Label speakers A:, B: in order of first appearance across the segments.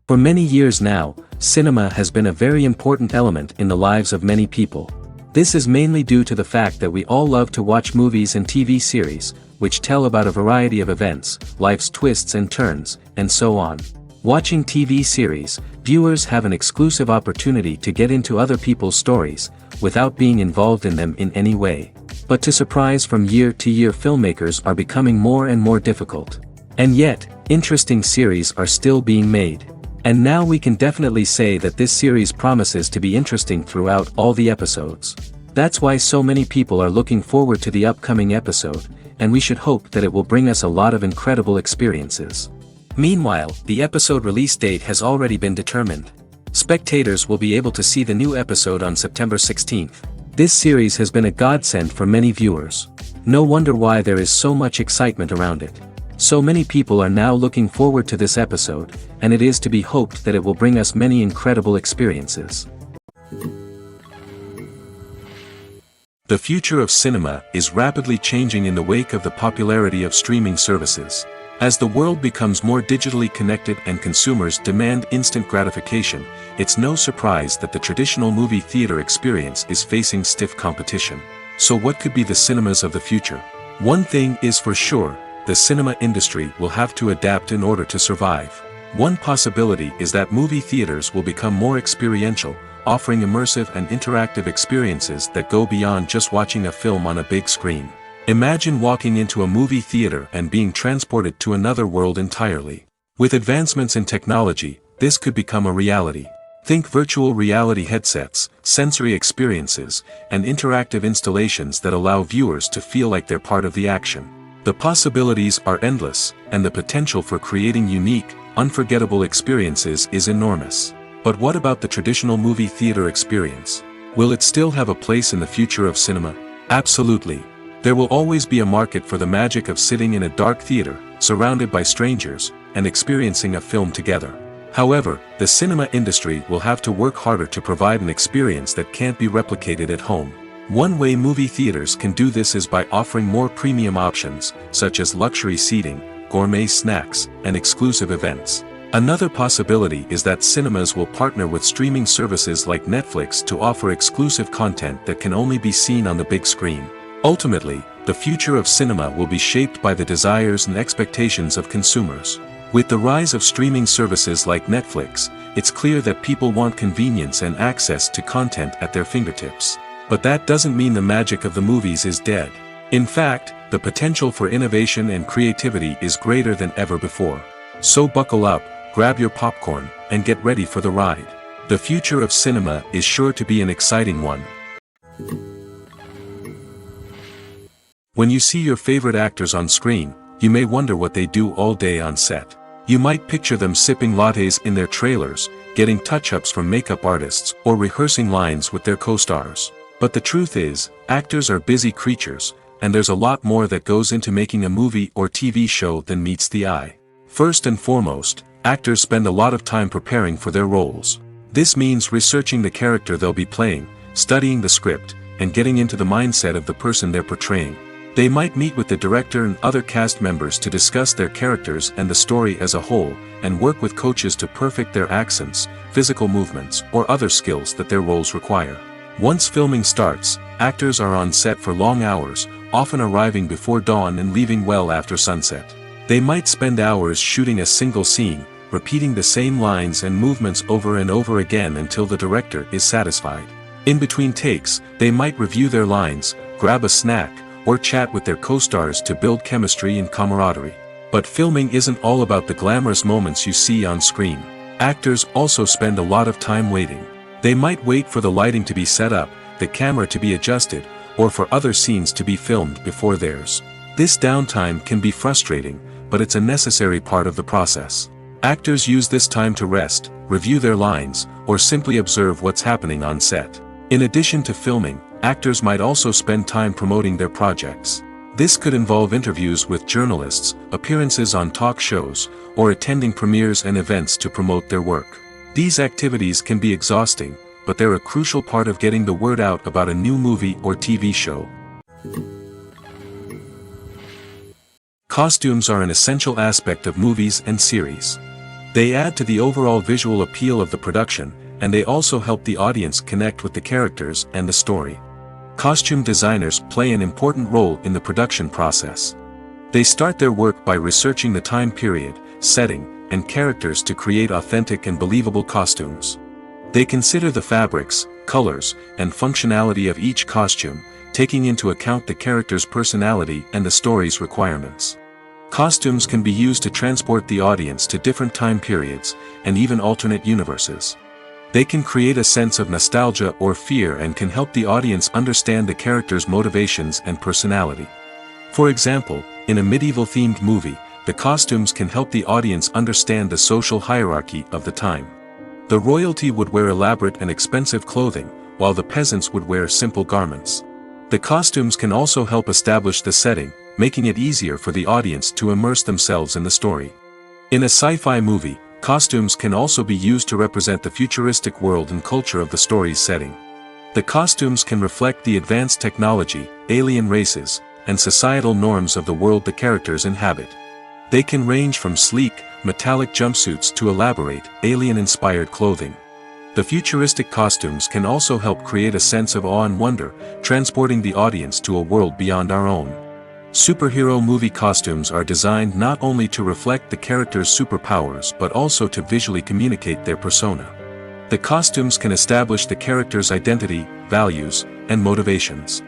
A: For many years now, cinema has been a very important element in the lives of many people. This is mainly due to the fact that we all love to watch movies and TV series, which tell about a variety of events, life's twists and turns, and so on. Watching TV series, viewers have an exclusive opportunity to get into other people's stories, without being involved in them in any way. But to surprise from year to year, filmmakers are becoming more and more difficult. And yet, interesting series are still being made. And now we can definitely say that this series promises to be interesting throughout all the episodes. That's why so many people are looking forward to the upcoming episode, and we should hope that it will bring us a lot of incredible experiences. Meanwhile, the episode release date has already been determined. Spectators will be able to see the new episode on September 16th. This series has been a godsend for many viewers. No wonder why there is so much excitement around it. So many people are now looking forward to this episode, and it is to be hoped that it will bring us many incredible experiences. The future of cinema is rapidly changing in the wake of the popularity of streaming services. As the world becomes more digitally connected and consumers demand instant gratification, it's no surprise that the traditional movie theater experience is facing stiff competition. So what could be the cinemas of the future? One thing is for sure, the cinema industry will have to adapt in order to survive. One possibility is that movie theaters will become more experiential, offering immersive and interactive experiences that go beyond just watching a film on a big screen. Imagine walking into a movie theater and being transported to another world entirely. With advancements in technology, this could become a reality. Think virtual reality headsets, sensory experiences, and interactive installations that allow viewers to feel like they're part of the action. The possibilities are endless, and the potential for creating unique, unforgettable experiences is enormous. But what about the traditional movie theater experience? Will it still have a place in the future of cinema? Absolutely. There will always be a market for the magic of sitting in a dark theater, surrounded by strangers, and experiencing a film together. However, the cinema industry will have to work harder to provide an experience that can't be replicated at home. One way movie theaters can do this is by offering more premium options, such as luxury seating, gourmet snacks, and exclusive events. Another possibility is that cinemas will partner with streaming services like Netflix to offer exclusive content that can only be seen on the big screen. Ultimately, the future of cinema will be shaped by the desires and expectations of consumers. With the rise of streaming services like Netflix, it's clear that people want convenience and access to content at their fingertips. But that doesn't mean the magic of the movies is dead. In fact, the potential for innovation and creativity is greater than ever before. So buckle up, grab your popcorn, and get ready for the ride. The future of cinema is sure to be an exciting one. When you see your favorite actors on screen, you may wonder what they do all day on set. You might picture them sipping lattes in their trailers, getting touch-ups from makeup artists, or rehearsing lines with their co-stars. But the truth is, actors are busy creatures, and there's a lot more that goes into making a movie or TV show than meets the eye. First and foremost, actors spend a lot of time preparing for their roles. This means researching the character they'll be playing, studying the script, and getting into the mindset of the person they're portraying. They might meet with the director and other cast members to discuss their characters and the story as a whole, and work with coaches to perfect their accents, physical movements, or other skills that their roles require. Once filming starts, actors are on set for long hours, often arriving before dawn and leaving well after sunset. They might spend hours shooting a single scene, repeating the same lines and movements over and over again until the director is satisfied. In between takes, they might review their lines, grab a snack, or chat with their co-stars to build chemistry and camaraderie. But filming isn't all about the glamorous moments you see on screen. Actors also spend a lot of time waiting. They might wait for the lighting to be set up, the camera to be adjusted, or for other scenes to be filmed before theirs. This downtime can be frustrating, but it's a necessary part of the process. Actors use this time to rest, review their lines, or simply observe what's happening on set. In addition to filming, actors might also spend time promoting their projects. This could involve interviews with journalists, appearances on talk shows, or attending premieres and events to promote their work. These activities can be exhausting, but they're a crucial part of getting the word out about a new movie or TV show. Costumes are an essential aspect of movies and series. They add to the overall visual appeal of the production, and they also help the audience connect with the characters and the story. Costume designers play an important role in the production process. They start their work by researching the time period, setting, and characters to create authentic and believable costumes. They consider the fabrics, colors, and functionality of each costume, taking into account the character's personality and the story's requirements. Costumes can be used to transport the audience to different time periods, and even alternate universes. They can create a sense of nostalgia or fear and can help the audience understand the character's motivations and personality. For example, in a medieval-themed movie, the costumes can help the audience understand the social hierarchy of the time. The royalty would wear elaborate and expensive clothing, while the peasants would wear simple garments. The costumes can also help establish the setting, making it easier for the audience to immerse themselves in the story. In a sci-fi movie, costumes can also be used to represent the futuristic world and culture of the story's setting. The costumes can reflect the advanced technology, alien races, and societal norms of the world the characters inhabit. They can range from sleek, metallic jumpsuits to elaborate, alien-inspired clothing. The futuristic costumes can also help create a sense of awe and wonder, transporting the audience to a world beyond our own. Superhero movie costumes are designed not only to reflect the character's superpowers but also to visually communicate their persona. The costumes can establish the character's identity, values, and motivations.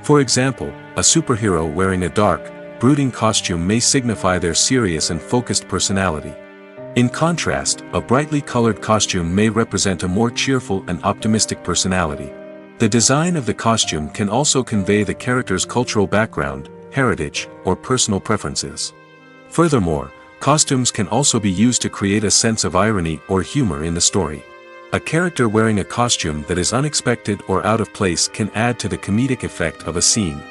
A: For example, a superhero wearing a dark, brooding costume may signify their serious and focused personality. In contrast, a brightly colored costume may represent a more cheerful and optimistic personality. The design of the costume can also convey the character's cultural background, heritage, or personal preferences. Furthermore, costumes can also be used to create a sense of irony or humor in the story. A character wearing a costume that is unexpected or out of place can add to the comedic effect of a scene.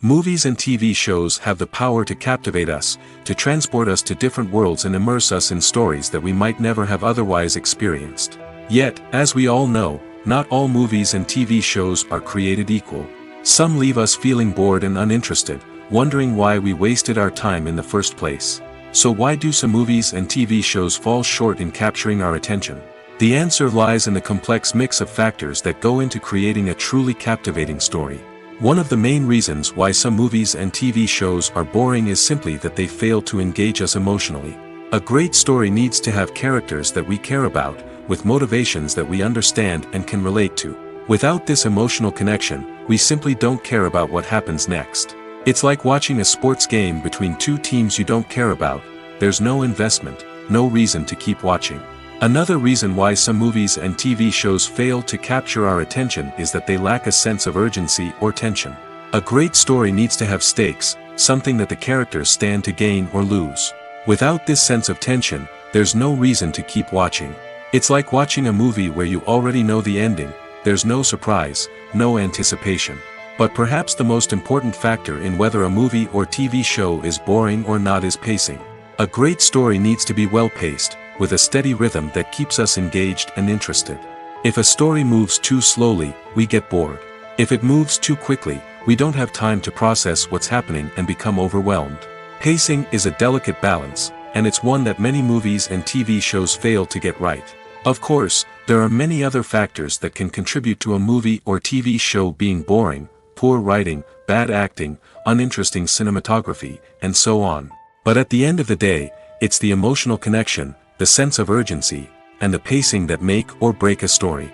A: Movies and TV shows have the power to captivate us, to transport us to different worlds and immerse us in stories that we might never have otherwise experienced. Yet, as we all know, not all movies and TV shows are created equal. Some leave us feeling bored and uninterested, wondering why we wasted our time in the first place. So why do some movies and TV shows fall short in capturing our attention? The answer lies in the complex mix of factors that go into creating a truly captivating story. One of the main reasons why some movies and TV shows are boring is simply that they fail to engage us emotionally. A great story needs to have characters that we care about, with motivations that we understand and can relate to. Without this emotional connection, we simply don't care about what happens next. It's like watching a sports game between two teams you don't care about. There's no investment, no reason to keep watching. Another reason why some movies and TV shows fail to capture our attention is that they lack a sense of urgency or tension. A great story needs to have stakes, something that the characters stand to gain or lose. Without this sense of tension, there's no reason to keep watching. It's like watching a movie where you already know the ending. There's no surprise, no anticipation. But perhaps the most important factor in whether a movie or TV show is boring or not is pacing. A great story needs to be well-paced, with a steady rhythm that keeps us engaged and interested. If a story moves too slowly, we get bored. If it moves too quickly, we don't have time to process what's happening and become overwhelmed. Pacing is a delicate balance, and it's one that many movies and TV shows fail to get right. Of course, there are many other factors that can contribute to a movie or TV show being boring: poor writing, bad acting, uninteresting cinematography, and so on. But at the end of the day, it's the emotional connection, the sense of urgency, and the pacing that make or break a story.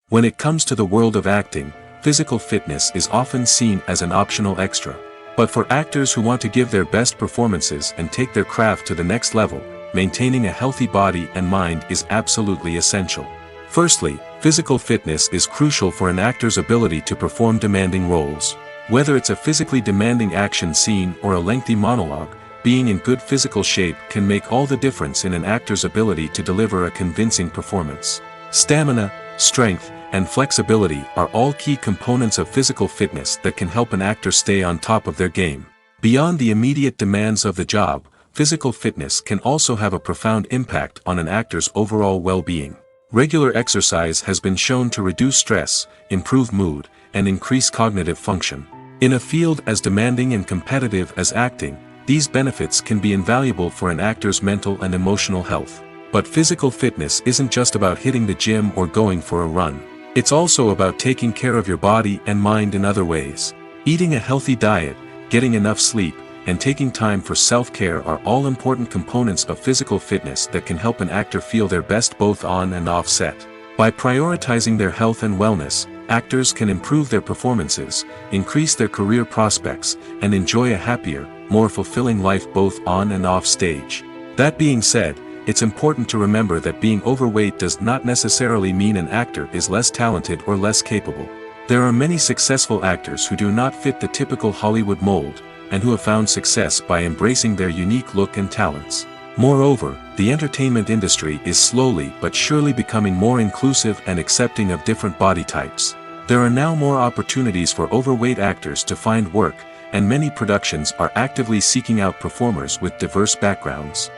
A: When it comes to the world of acting, physical fitness is often seen as an optional extra. But for actors who want to give their best performances and take their craft to the next level, maintaining a healthy body and mind is absolutely essential. Firstly, physical fitness is crucial for an actor's ability to perform demanding roles. Whether it's a physically demanding action scene or a lengthy monologue, being in good physical shape can make all the difference in an actor's ability to deliver a convincing performance. Stamina, strength, and flexibility are all key components of physical fitness that can help an actor stay on top of their game. Beyond the immediate demands of the job, physical fitness can also have a profound impact on an actor's overall well-being. Regular exercise has been shown to reduce stress, improve mood, and increase cognitive function. In a field as demanding and competitive as acting, these benefits can be invaluable for an actor's mental and emotional health. But physical fitness isn't just about hitting the gym or going for a run. It's also about taking care of your body and mind in other ways. Eating a healthy diet, getting enough sleep, and taking time for self-care are all important components of physical fitness that can help an actor feel their best both on and off set. By prioritizing their health and wellness, actors can improve their performances, increase their career prospects, and enjoy a happier, more fulfilling life both on and off stage. That being said, it's important to remember that being overweight does not necessarily mean an actor is less talented or less capable. There are many successful actors who do not fit the typical Hollywood mold, and who have found success by embracing their unique look and talents. Moreover, the entertainment industry is slowly but surely becoming more inclusive and accepting of different body types. There are now more opportunities for overweight actors to find work, and many productions are actively seeking out performers with diverse backgrounds.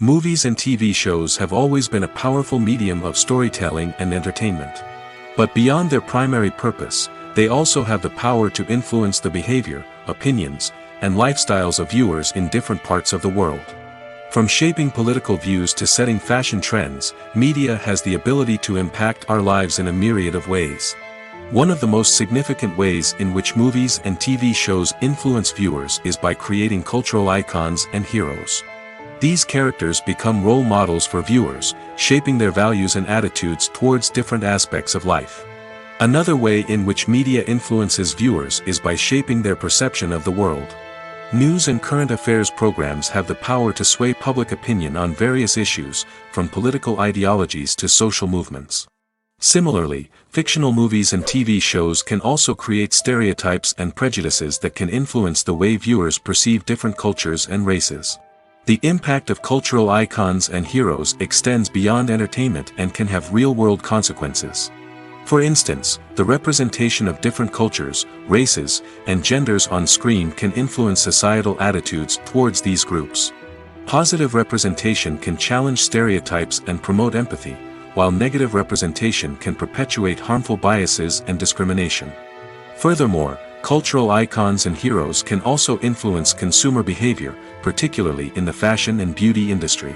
A: Movies and TV shows have always been a powerful medium of storytelling and entertainment. But beyond their primary purpose, they also have the power to influence the behavior, opinions, and lifestyles of viewers in different parts of the world. From shaping political views to setting fashion trends, media has the ability to impact our lives in a myriad of ways. One of the most significant ways in which movies and TV shows influence viewers is by creating cultural icons and heroes. These characters become role models for viewers, shaping their values and attitudes towards different aspects of life. Another way in which media influences viewers is by shaping their perception of the world. News and current affairs programs have the power to sway public opinion on various issues, from political ideologies to social movements. Similarly, fictional movies and TV shows can also create stereotypes and prejudices that can influence the way viewers perceive different cultures and races. The impact of cultural icons and heroes extends beyond entertainment and can have real-world consequences. For instance, the representation of different cultures, races, and genders on screen can influence societal attitudes towards these groups. Positive representation can challenge stereotypes and promote empathy, while negative representation can perpetuate harmful biases and discrimination. Furthermore, cultural icons and heroes can also influence consumer behavior, particularly in the fashion and beauty industry.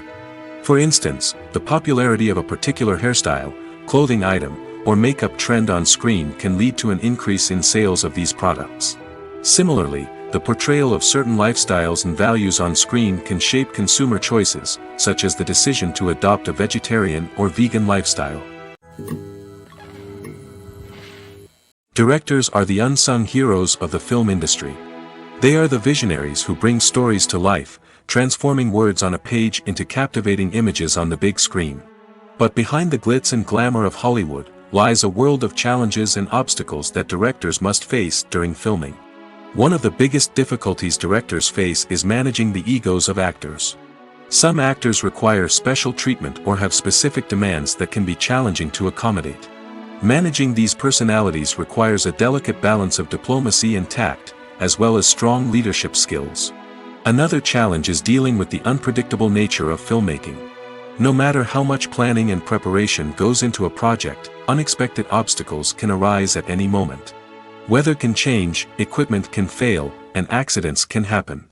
A: For instance, the popularity of a particular hairstyle, clothing item, or makeup trend on screen can lead to an increase in sales of these products. Similarly, the portrayal of certain lifestyles and values on screen can shape consumer choices, such as the decision to adopt a vegetarian or vegan lifestyle. Directors are the unsung heroes of the film industry. They are the visionaries who bring stories to life, transforming words on a page into captivating images on the big screen. But behind the glitz and glamour of Hollywood lies a world of challenges and obstacles that directors must face during filming. One of the biggest difficulties directors face is managing the egos of actors. Some actors require special treatment or have specific demands that can be challenging to accommodate. Managing these personalities requires a delicate balance of diplomacy and tact, as well as strong leadership skills. Another challenge is dealing with the unpredictable nature of filmmaking. No matter how much planning and preparation goes into a project, unexpected obstacles can arise at any moment. Weather can change, equipment can fail, and accidents can happen.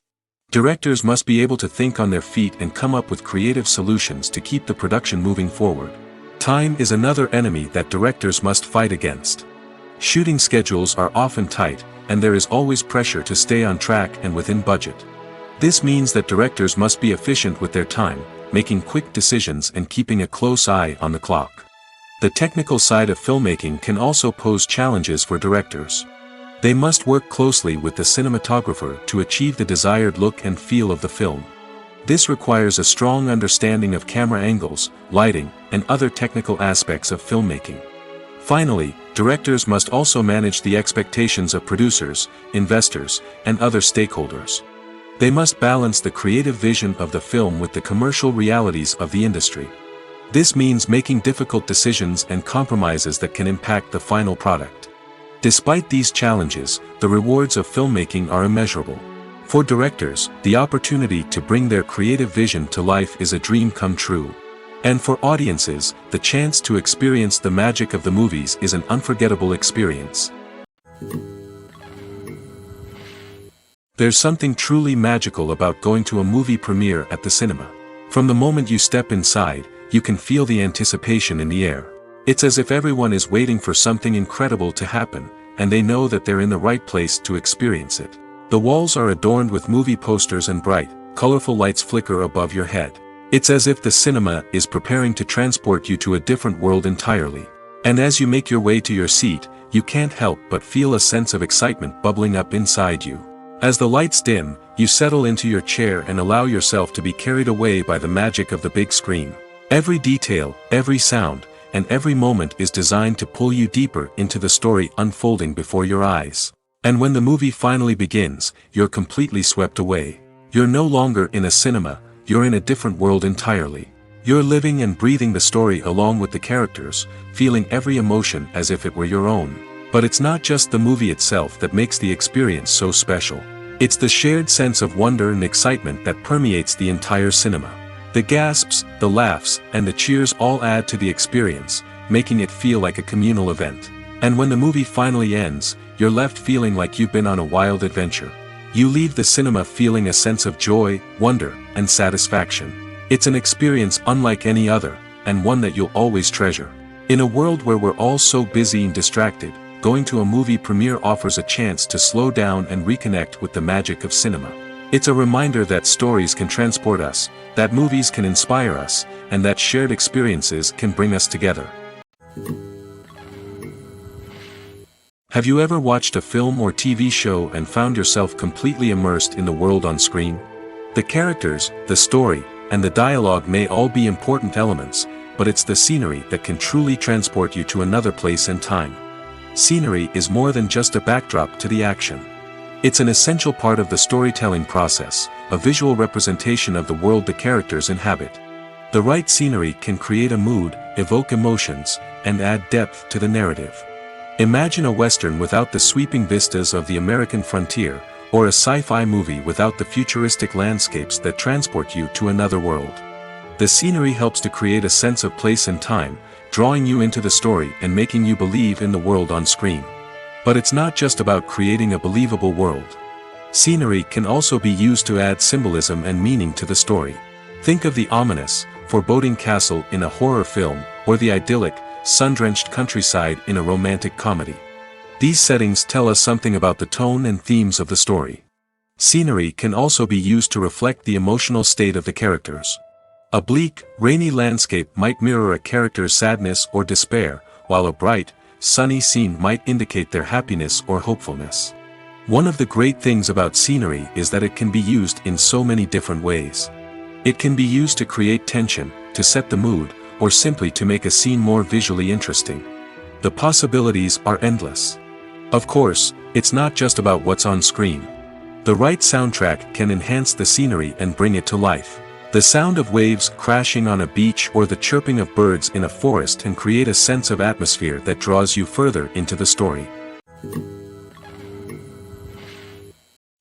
A: Directors must be able to think on their feet and come up with creative solutions to keep the production moving forward. Time is another enemy that directors must fight against. Shooting schedules are often tight, and there is always pressure to stay on track and within budget. This means that directors must be efficient with their time, making quick decisions and keeping a close eye on the clock. The technical side of filmmaking can also pose challenges for directors. They must work closely with the cinematographer to achieve the desired look and feel of the film. This requires a strong understanding of camera angles, lighting, and other technical aspects of filmmaking. Finally, directors must also manage the expectations of producers, investors, and other stakeholders. They must balance the creative vision of the film with the commercial realities of the industry. This means making difficult decisions and compromises that can impact the final product. Despite these challenges, the rewards of filmmaking are immeasurable. For directors, the opportunity to bring their creative vision to life is a dream come true. And for audiences, the chance to experience the magic of the movies is an unforgettable experience. There's something truly magical about going to a movie premiere at the cinema. From the moment you step inside, you can feel the anticipation in the air. It's as if everyone is waiting for something incredible to happen, and they know that they're in the right place to experience it. The walls are adorned with movie posters and bright, colorful lights flicker above your head. It's as if the cinema is preparing to transport you to a different world entirely. And as you make your way to your seat, you can't help but feel a sense of excitement bubbling up inside you. As the lights dim, you settle into your chair and allow yourself to be carried away by the magic of the big screen. Every detail, every sound, and every moment is designed to pull you deeper into the story unfolding before your eyes. And when the movie finally begins, you're completely swept away. You're no longer in a cinema, you're in a different world entirely. You're living and breathing the story along with the characters, feeling every emotion as if it were your own. But it's not just the movie itself that makes the experience so special. It's the shared sense of wonder and excitement that permeates the entire cinema. The gasps, the laughs, and the cheers all add to the experience, making it feel like a communal event. And when the movie finally ends, you're left feeling like you've been on a wild adventure. You leave the cinema feeling a sense of joy, wonder, and satisfaction. It's an experience unlike any other, and one that you'll always treasure. In a world where we're all so busy and distracted, going to a movie premiere offers a chance to slow down and reconnect with the magic of cinema. It's a reminder that stories can transport us, that movies can inspire us, and that shared experiences can bring us together. Have you ever watched a film or TV show and found yourself completely immersed in the world on screen? The characters, the story, and the dialogue may all be important elements, but it's the scenery that can truly transport you to another place and time. Scenery is more than just a backdrop to the action. It's an essential part of the storytelling process, a visual representation of the world the characters inhabit. The right scenery can create a mood, evoke emotions, and add depth to the narrative. Imagine a Western without the sweeping vistas of the American frontier, or a sci-fi movie without the futuristic landscapes that transport you to another world. The scenery helps to create a sense of place and time, drawing you into the story and making you believe in the world on screen. But it's not just about creating a believable world. Scenery can also be used to add symbolism and meaning to the story. Think of the ominous, foreboding castle in a horror film, or the idyllic, sun-drenched countryside in a romantic comedy. These settings tell us something about the tone and themes of the story. Scenery can also be used to reflect the emotional state of the characters. A bleak, rainy landscape might mirror a character's sadness or despair, while a bright, sunny scene might indicate their happiness or hopefulness. One of the great things about scenery is that it can be used in so many different ways. It can be used to create tension, to set the mood, or simply to make a scene more visually interesting. The possibilities are endless. Of course, it's not just about what's on screen. The right soundtrack can enhance the scenery and bring it to life. The sound of waves crashing on a beach or the chirping of birds in a forest can create a sense of atmosphere that draws you further into the story.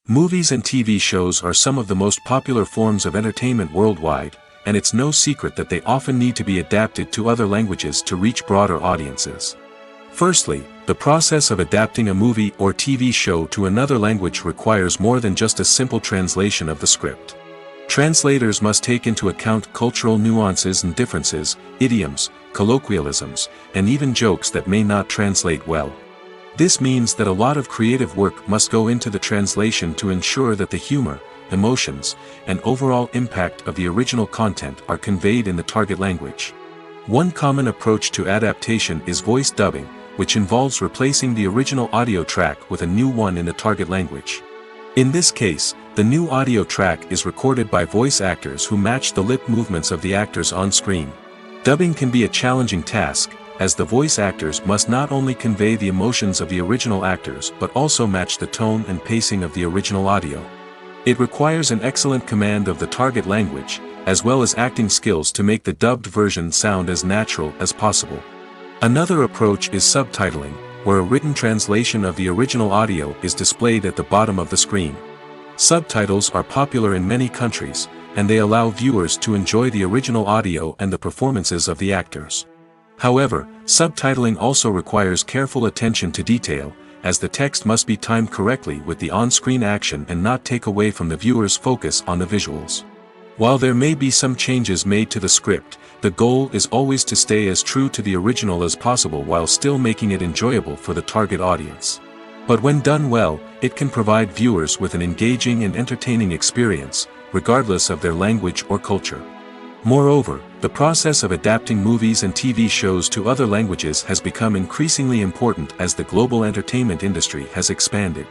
A: Movies and TV shows are some of the most popular forms of entertainment worldwide, and it's no secret that they often need to be adapted to other languages to reach broader audiences. Firstly, the process of adapting a movie or TV show to another language requires more than just a simple translation of the script. Translators must take into account cultural nuances and differences, idioms, colloquialisms, and even jokes that may not translate well. This means that a lot of creative work must go into the translation to ensure that the humor, emotions, and overall impact of the original content are conveyed in the target language. One common approach to adaptation is voice dubbing, which involves replacing the original audio track with a new one in the target language. In this case, the new audio track is recorded by voice actors who match the lip movements of the actors on screen. Dubbing can be a challenging task, as the voice actors must not only convey the emotions of the original actors but also match the tone and pacing of the original audio. It requires an excellent command of the target language, as well as acting skills to make the dubbed version sound as natural as possible. Another approach is subtitling, where a written translation of the original audio is displayed at the bottom of the screen. Subtitles are popular in many countries, and they allow viewers to enjoy the original audio and the performances of the actors. However, subtitling also requires careful attention to detail, as the text must be timed correctly with the on-screen action and not take away from the viewer's focus on the visuals. While there may be some changes made to the script, the goal is always to stay as true to the original as possible while still making it enjoyable for the target audience. But when done well, it can provide viewers with an engaging and entertaining experience, regardless of their language or culture. Moreover, the process of adapting movies and TV shows to other languages has become increasingly important as the global entertainment industry has expanded.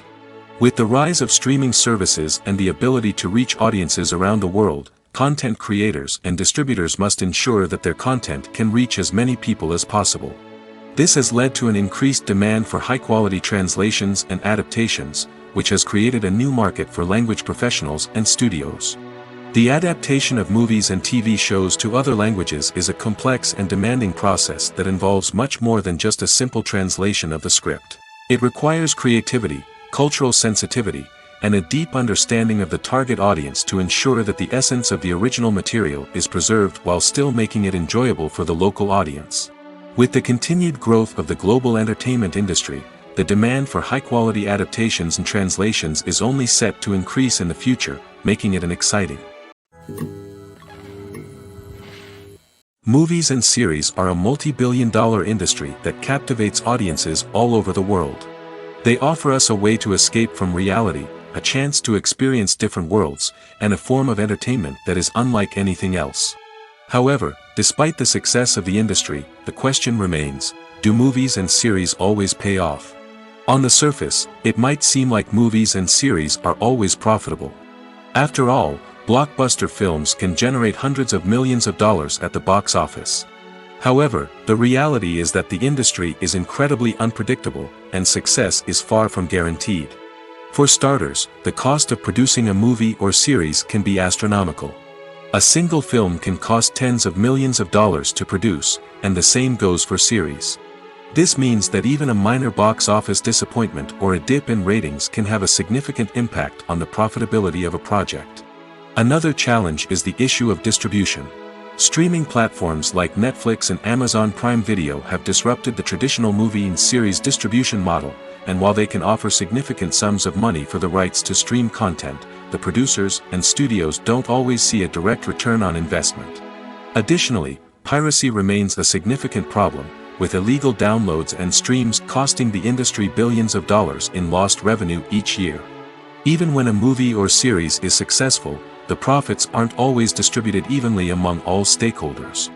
A: With the rise of streaming services and the ability to reach audiences around the world, content creators and distributors must ensure that their content can reach as many people as possible. This has led to an increased demand for high-quality translations and adaptations, which has created a new market for language professionals and studios. The adaptation of movies and TV shows to other languages is a complex and demanding process that involves much more than just a simple translation of the script. It requires creativity, cultural sensitivity, and a deep understanding of the target audience to ensure that the essence of the original material is preserved while still making it enjoyable for the local audience. With the continued growth of the global entertainment industry, the demand for high-quality adaptations and translations is only set to increase in the future, making it an exciting. Movies and series are a multi-billion-dollar industry that captivates audiences all over the world. They offer us a way to escape from reality, a chance to experience different worlds, and a form of entertainment that is unlike anything else. However, despite the success of the industry, the question remains, do movies and series always pay off? On the surface, it might seem like movies and series are always profitable. After all, blockbuster films can generate hundreds of millions of dollars at the box office. However, the reality is that the industry is incredibly unpredictable, and success is far from guaranteed. For starters, the cost of producing a movie or series can be astronomical. A single film can cost tens of millions of dollars to produce, and the same goes for series. This means that even a minor box office disappointment or a dip in ratings can have a significant impact on the profitability of a project. Another challenge is the issue of distribution. Streaming platforms like Netflix and Amazon Prime Video have disrupted the traditional movie and series distribution model, and while they can offer significant sums of money for the rights to stream content, the producers and studios don't always see a direct return on investment. Additionally, piracy remains a significant problem, with illegal downloads and streams costing the industry billions of dollars in lost revenue each year. Even when a movie or series is successful, the profits aren't always distributed evenly among all stakeholders.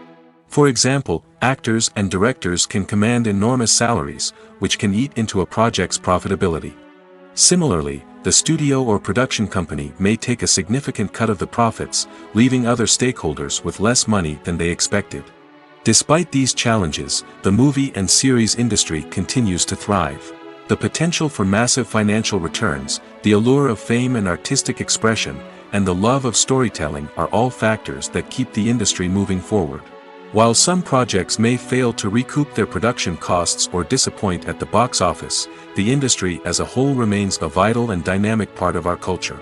A: For example, actors and directors can command enormous salaries, which can eat into a project's profitability. Similarly, the studio or production company may take a significant cut of the profits, leaving other stakeholders with less money than they expected. Despite these challenges, the movie and series industry continues to thrive. The potential for massive financial returns, the allure of fame and artistic expression, and the love of storytelling are all factors that keep the industry moving forward. While some projects may fail to recoup their production costs or disappoint at the box office, the industry as a whole remains a vital and dynamic part of our culture.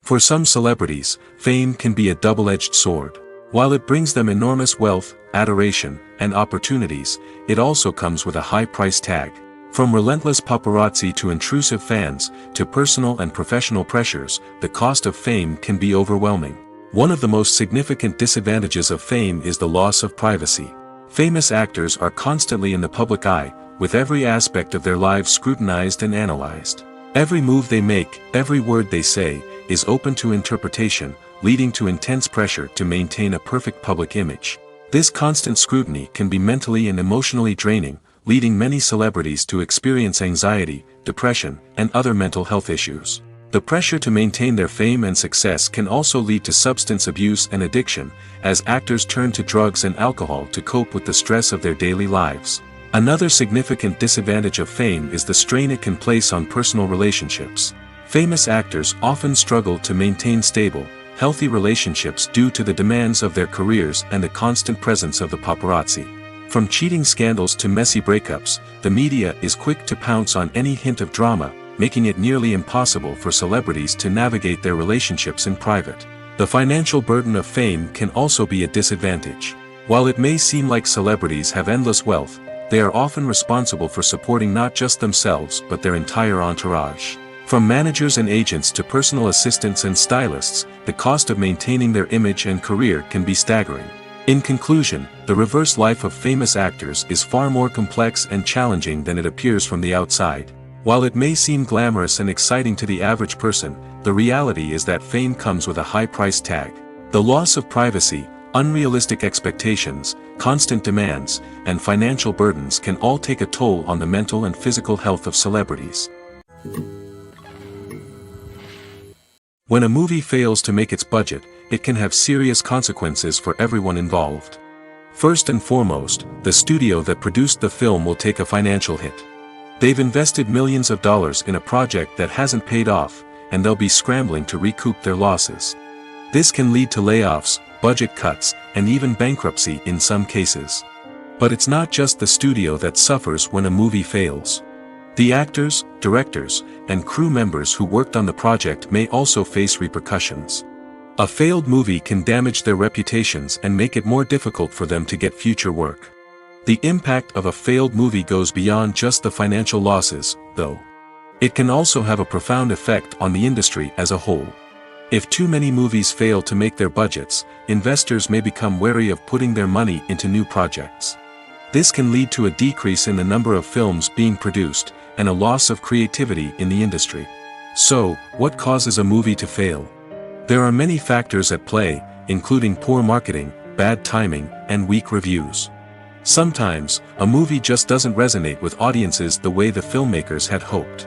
A: For some celebrities, fame can be a double-edged sword. While it brings them enormous wealth, adoration, and opportunities, it also comes with a high price tag. From relentless paparazzi to intrusive fans, to personal and professional pressures, the cost of fame can be overwhelming. One of the most significant disadvantages of fame is the loss of privacy. Famous actors are constantly in the public eye, with every aspect of their lives scrutinized and analyzed. Every move they make, every word they say, is open to interpretation, leading to intense pressure to maintain a perfect public image. This constant scrutiny can be mentally and emotionally draining, leading many celebrities to experience anxiety, depression, and other mental health issues. The pressure to maintain their fame and success can also lead to substance abuse and addiction, as actors turn to drugs and alcohol to cope with the stress of their daily lives. Another significant disadvantage of fame is the strain it can place on personal relationships. Famous actors often struggle to maintain stable, healthy relationships due to the demands of their careers and the constant presence of the paparazzi. From cheating scandals to messy breakups, the media is quick to pounce on any hint of drama, making it nearly impossible for celebrities to navigate their relationships in private. The financial burden of fame can also be a disadvantage. While it may seem like celebrities have endless wealth, they are often responsible for supporting not just themselves but their entire entourage. From managers and agents to personal assistants and stylists, the cost of maintaining their image and career can be staggering. In conclusion, the reverse life of famous actors is far more complex and challenging than it appears from the outside. While it may seem glamorous and exciting to the average person, the reality is that fame comes with a high price tag. The loss of privacy, unrealistic expectations, constant demands, and financial burdens can all take a toll on the mental and physical health of celebrities. When a movie fails to make its budget, it can have serious consequences for everyone involved. First and foremost, the studio that produced the film will take a financial hit. They've invested millions of dollars in a project that hasn't paid off, and they'll be scrambling to recoup their losses. This can lead to layoffs, budget cuts, and even bankruptcy in some cases. But it's not just the studio that suffers when a movie fails. The actors, directors, and crew members who worked on the project may also face repercussions. A failed movie can damage their reputations and make it more difficult for them to get future work. The impact of a failed movie goes beyond just the financial losses, though. It can also have a profound effect on the industry as a whole. If too many movies fail to make their budgets, investors may become wary of putting their money into new projects. This can lead to a decrease in the number of films being produced, and a loss of creativity in the industry. So, what causes a movie to fail? There are many factors at play, including poor marketing, bad timing, and weak reviews. Sometimes, a movie just doesn't resonate with audiences the way the filmmakers had hoped.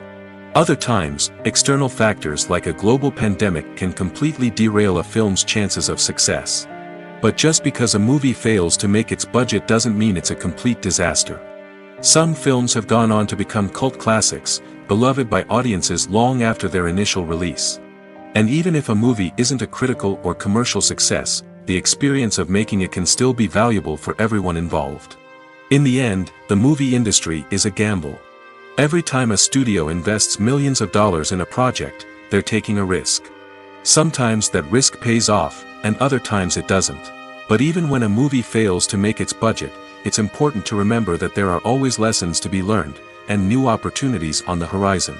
A: Other times, external factors like a global pandemic can completely derail a film's chances of success. But just because a movie fails to make its budget doesn't mean it's a complete disaster. Some films have gone on to become cult classics, beloved by audiences long after their initial release. And even if a movie isn't a critical or commercial success, the experience of making it can still be valuable for everyone involved. In the end, the movie industry is a gamble. Every time a studio invests millions of dollars in a project, they're taking a risk. Sometimes that risk pays off, and other times it doesn't. But even when a movie fails to make its budget, it's important to remember that there are always lessons to be learned, and new opportunities on the horizon.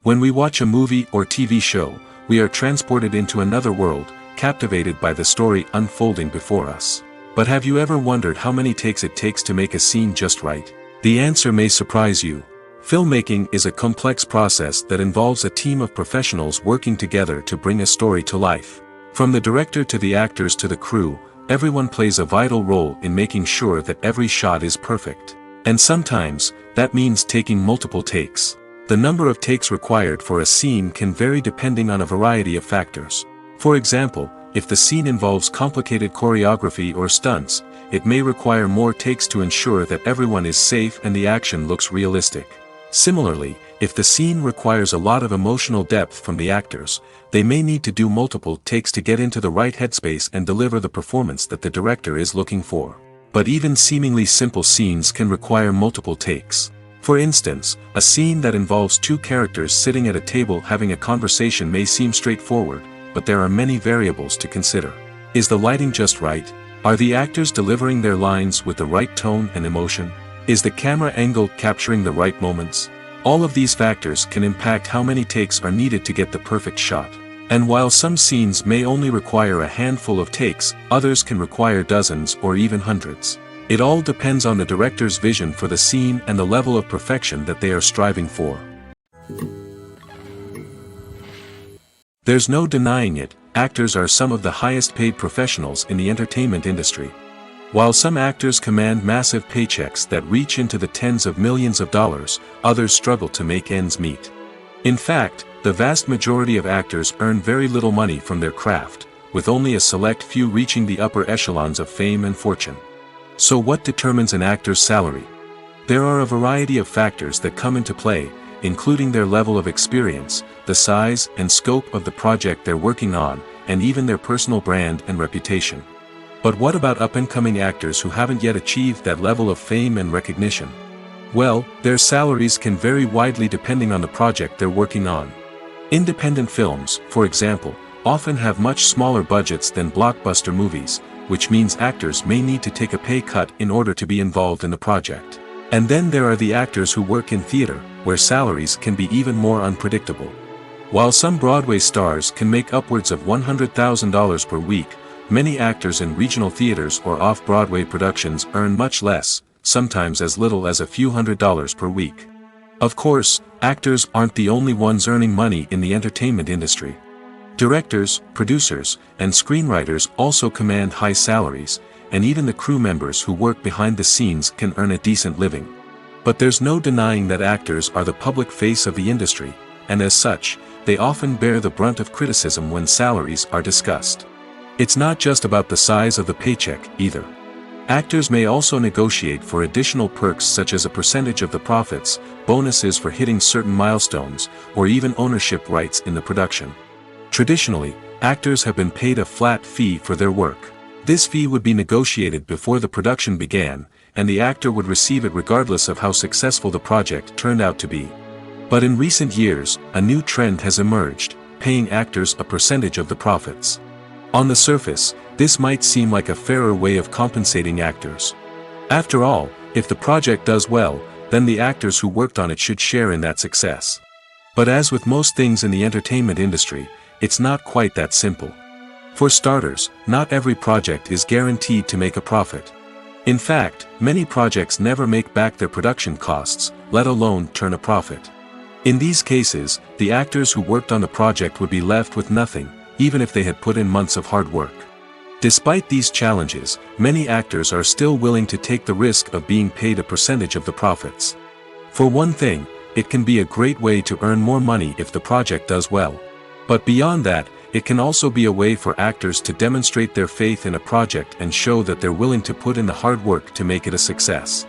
A: When we watch a movie or TV show, we are transported into another world, captivated by the story unfolding before us. But have you ever wondered how many takes it takes to make a scene just right? The answer may surprise you. Filmmaking is a complex process that involves a team of professionals working together to bring a story to life. From the director to the actors to the crew, everyone plays a vital role in making sure that every shot is perfect. And sometimes, that means taking multiple takes. The number of takes required for a scene can vary depending on a variety of factors. For example, if the scene involves complicated choreography or stunts, it may require more takes to ensure that everyone is safe and the action looks realistic. Similarly, if the scene requires a lot of emotional depth from the actors, they may need to do multiple takes to get into the right headspace and deliver the performance that the director is looking for. But even seemingly simple scenes can require multiple takes. For instance, a scene that involves two characters sitting at a table having a conversation may seem straightforward, but there are many variables to consider. Is the lighting just right? Are the actors delivering their lines with the right tone and emotion? Is the camera angle capturing the right moments? All of these factors can impact how many takes are needed to get the perfect shot. And while some scenes may only require a handful of takes, others can require dozens or even hundreds. It all depends on the director's vision for the scene and the level of perfection that they are striving for. There's no denying it, actors are some of the highest paid professionals in the entertainment industry. While some actors command massive paychecks that reach into the tens of millions of dollars, others struggle to make ends meet. In fact, the vast majority of actors earn very little money from their craft, with only a select few reaching the upper echelons of fame and fortune. So what determines an actor's salary? There are a variety of factors that come into play, including their level of experience, the size and scope of the project they're working on, and even their personal brand and reputation. But what about up-and-coming actors who haven't yet achieved that level of fame and recognition? Well, their salaries can vary widely depending on the project they're working on. Independent films, for example, often have much smaller budgets than blockbuster movies, which means actors may need to take a pay cut in order to be involved in the project. And then there are the actors who work in theater, where salaries can be even more unpredictable. While some Broadway stars can make upwards of $100,000 per week, many actors in regional theaters or off-Broadway productions earn much less, sometimes as little as a few $100s per week. Of course, actors aren't the only ones earning money in the entertainment industry. Directors, producers, and screenwriters also command high salaries, and even the crew members who work behind the scenes can earn a decent living. But there's no denying that actors are the public face of the industry, and as such, they often bear the brunt of criticism when salaries are discussed. It's not just about the size of the paycheck, either. Actors may also negotiate for additional perks such as a percentage of the profits, bonuses for hitting certain milestones, or even ownership rights in the production. Traditionally, actors have been paid a flat fee for their work. This fee would be negotiated before the production began, and the actor would receive it regardless of how successful the project turned out to be. But in recent years, a new trend has emerged, paying actors a percentage of the profits. On the surface, this might seem like a fairer way of compensating actors. After all, if the project does well, then the actors who worked on it should share in that success. But as with most things in the entertainment industry, it's not quite that simple. For starters, not every project is guaranteed to make a profit. In fact, many projects never make back their production costs, let alone turn a profit. In these cases, the actors who worked on the project would be left with nothing, even if they had put in months of hard work. Despite these challenges, many actors are still willing to take the risk of being paid a percentage of the profits. For one thing, it can be a great way to earn more money if the project does well. But beyond that, it can also be a way for actors to demonstrate their faith in a project and show that they're willing to put in the hard work to make it a success.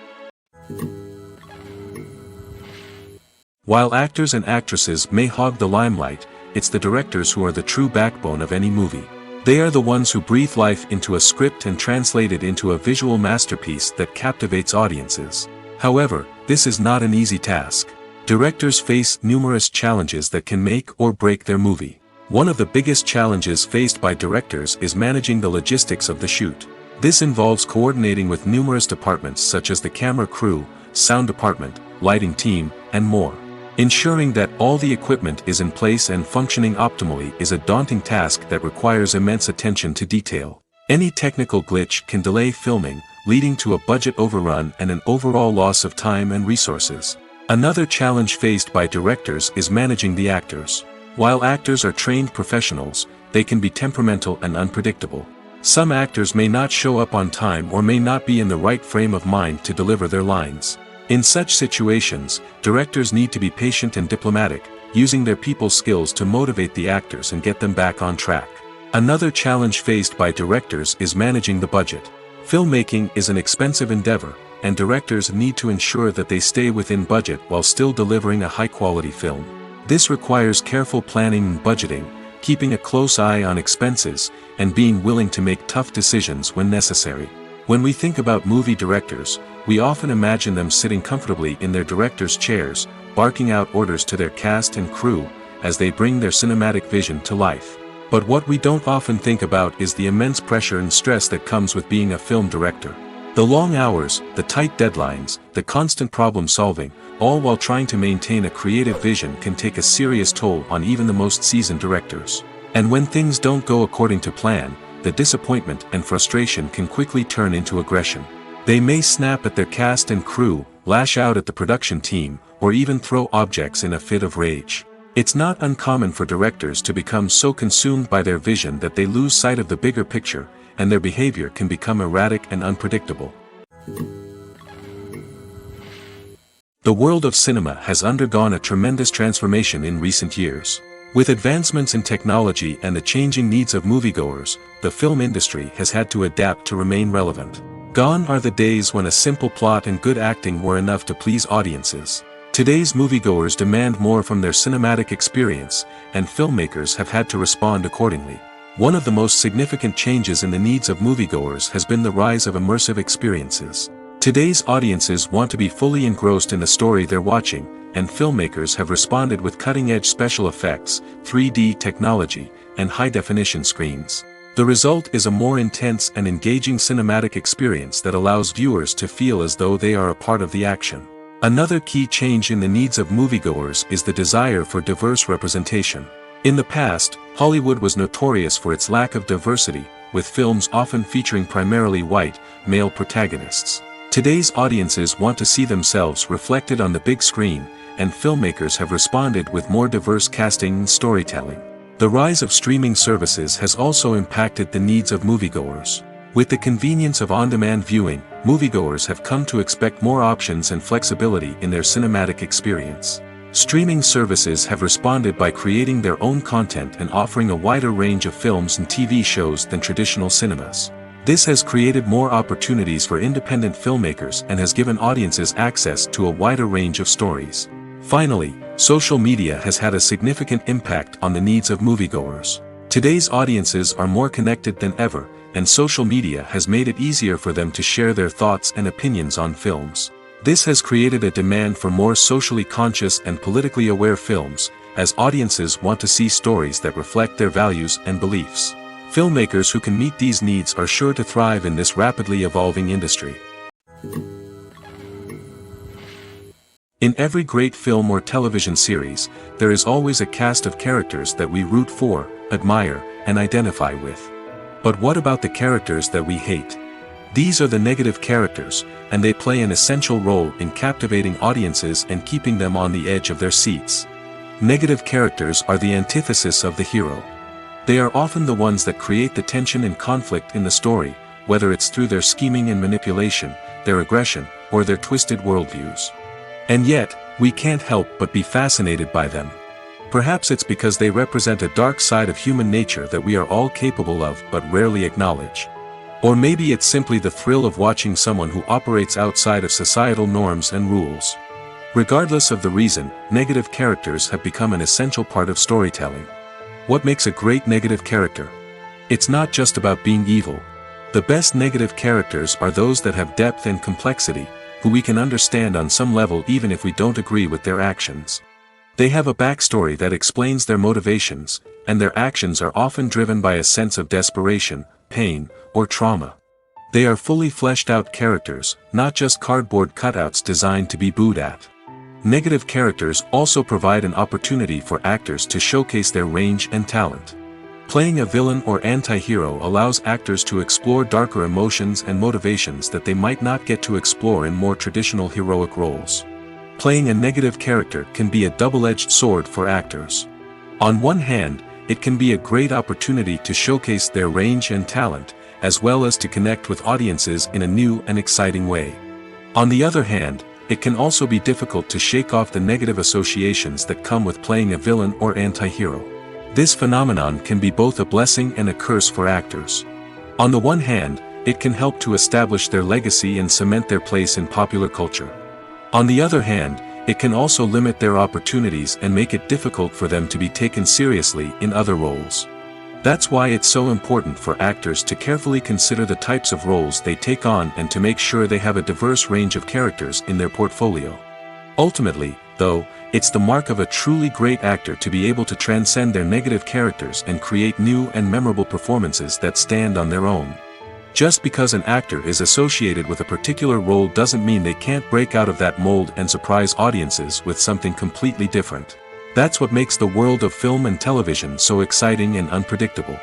A: While actors and actresses may hog the limelight, it's the directors who are the true backbone of any movie. They are the ones who breathe life into a script and translate it into a visual masterpiece that captivates audiences. However, this is not an easy task. Directors face numerous challenges that can make or break their movie. One of the biggest challenges faced by directors is managing the logistics of the shoot. This involves coordinating with numerous departments such as the camera crew, sound department, lighting team, and more. Ensuring that all the equipment is in place and functioning optimally is a daunting task that requires immense attention to detail. Any technical glitch can delay filming, leading to a budget overrun and an overall loss of time and resources. Another challenge faced by directors is managing the actors. While actors are trained professionals, they can be temperamental and unpredictable. Some actors may not show up on time or may not be in the right frame of mind to deliver their lines. In such situations, directors need to be patient and diplomatic, using their people skills to motivate the actors and get them back on track. Another challenge faced by directors is managing the budget. Filmmaking is an expensive endeavor, and directors need to ensure that they stay within budget while still delivering a high-quality film. This requires careful planning and budgeting, keeping a close eye on expenses, and being willing to make tough decisions when necessary. When we think about movie directors, we often imagine them sitting comfortably in their director's chairs, barking out orders to their cast and crew, as they bring their cinematic vision to life. But what we don't often think about is the immense pressure and stress that comes with being a film director. The long hours, the tight deadlines, the constant problem solving, all while trying to maintain a creative vision can take a serious toll on even the most seasoned directors. And when things don't go according to plan, the disappointment and frustration can quickly turn into aggression. They may snap at their cast and crew, lash out at the production team, or even throw objects in a fit of rage. It's not uncommon for directors to become so consumed by their vision that they lose sight of the bigger picture, and their behavior can become erratic and unpredictable. The world of cinema has undergone a tremendous transformation in recent years. With advancements in technology and the changing needs of moviegoers, the film industry has had to adapt to remain relevant. Gone are the days when a simple plot and good acting were enough to please audiences. Today's moviegoers demand more from their cinematic experience, and filmmakers have had to respond accordingly. One of the most significant changes in the needs of moviegoers has been the rise of immersive experiences. Today's audiences want to be fully engrossed in the story they're watching, and filmmakers have responded with cutting-edge special effects, 3D technology, and high-definition screens. The result is a more intense and engaging cinematic experience that allows viewers to feel as though they are a part of the action. Another key change in the needs of moviegoers is the desire for diverse representation. In the past, Hollywood was notorious for its lack of diversity, with films often featuring primarily white, male protagonists. Today's audiences want to see themselves reflected on the big screen, and filmmakers have responded with more diverse casting and storytelling. The rise of streaming services has also impacted the needs of moviegoers. With the convenience of on-demand viewing, moviegoers have come to expect more options and flexibility in their cinematic experience. Streaming services have responded by creating their own content and offering a wider range of films and TV shows than traditional cinemas. This has created more opportunities for independent filmmakers and has given audiences access to a wider range of stories. Finally, social media has had a significant impact on the needs of moviegoers. Today's audiences are more connected than ever, and social media has made it easier for them to share their thoughts and opinions on films. This has created a demand for more socially conscious and politically aware films, as audiences want to see stories that reflect their values and beliefs. Filmmakers who can meet these needs are sure to thrive in this rapidly evolving industry. In every great film or television series, there is always a cast of characters that we root for, admire, and identify with. But what about the characters that we hate? These are the negative characters, and they play an essential role in captivating audiences and keeping them on the edge of their seats. Negative characters are the antithesis of the hero. They are often the ones that create the tension and conflict in the story, whether it's through their scheming and manipulation, their aggression, or their twisted worldviews. And yet, we can't help but be fascinated by them. Perhaps it's because they represent a dark side of human nature that we are all capable of but rarely acknowledge. Or maybe it's simply the thrill of watching someone who operates outside of societal norms and rules. Regardless of the reason, negative characters have become an essential part of storytelling. What makes a great negative character? It's not just about being evil. The best negative characters are those that have depth and complexity, who we can understand on some level even if we don't agree with their actions. They have a backstory that explains their motivations, and their actions are often driven by a sense of desperation, pain, or trauma. They are fully fleshed out characters, not just cardboard cutouts designed to be booed at. Negative characters also provide an opportunity for actors to showcase their range and talent. Playing a villain or anti-hero allows actors to explore darker emotions and motivations that they might not get to explore in more traditional heroic roles. Playing a negative character can be a double-edged sword for actors. On one hand, it can be a great opportunity to showcase their range and talent, as well as to connect with audiences in a new and exciting way. On the other hand, it can also be difficult to shake off the negative associations that come with playing a villain or anti-hero. This phenomenon can be both a blessing and a curse for actors. On the one hand, it can help to establish their legacy and cement their place in popular culture. On the other hand, it can also limit their opportunities and make it difficult for them to be taken seriously in other roles. That's why it's so important for actors to carefully consider the types of roles they take on and to make sure they have a diverse range of characters in their portfolio. Ultimately, though, it's the mark of a truly great actor to be able to transcend their negative characters and create new and memorable performances that stand on their own. Just because an actor is associated with a particular role doesn't mean they can't break out of that mold and surprise audiences with something completely different. That's what makes the world of film and television so exciting and unpredictable.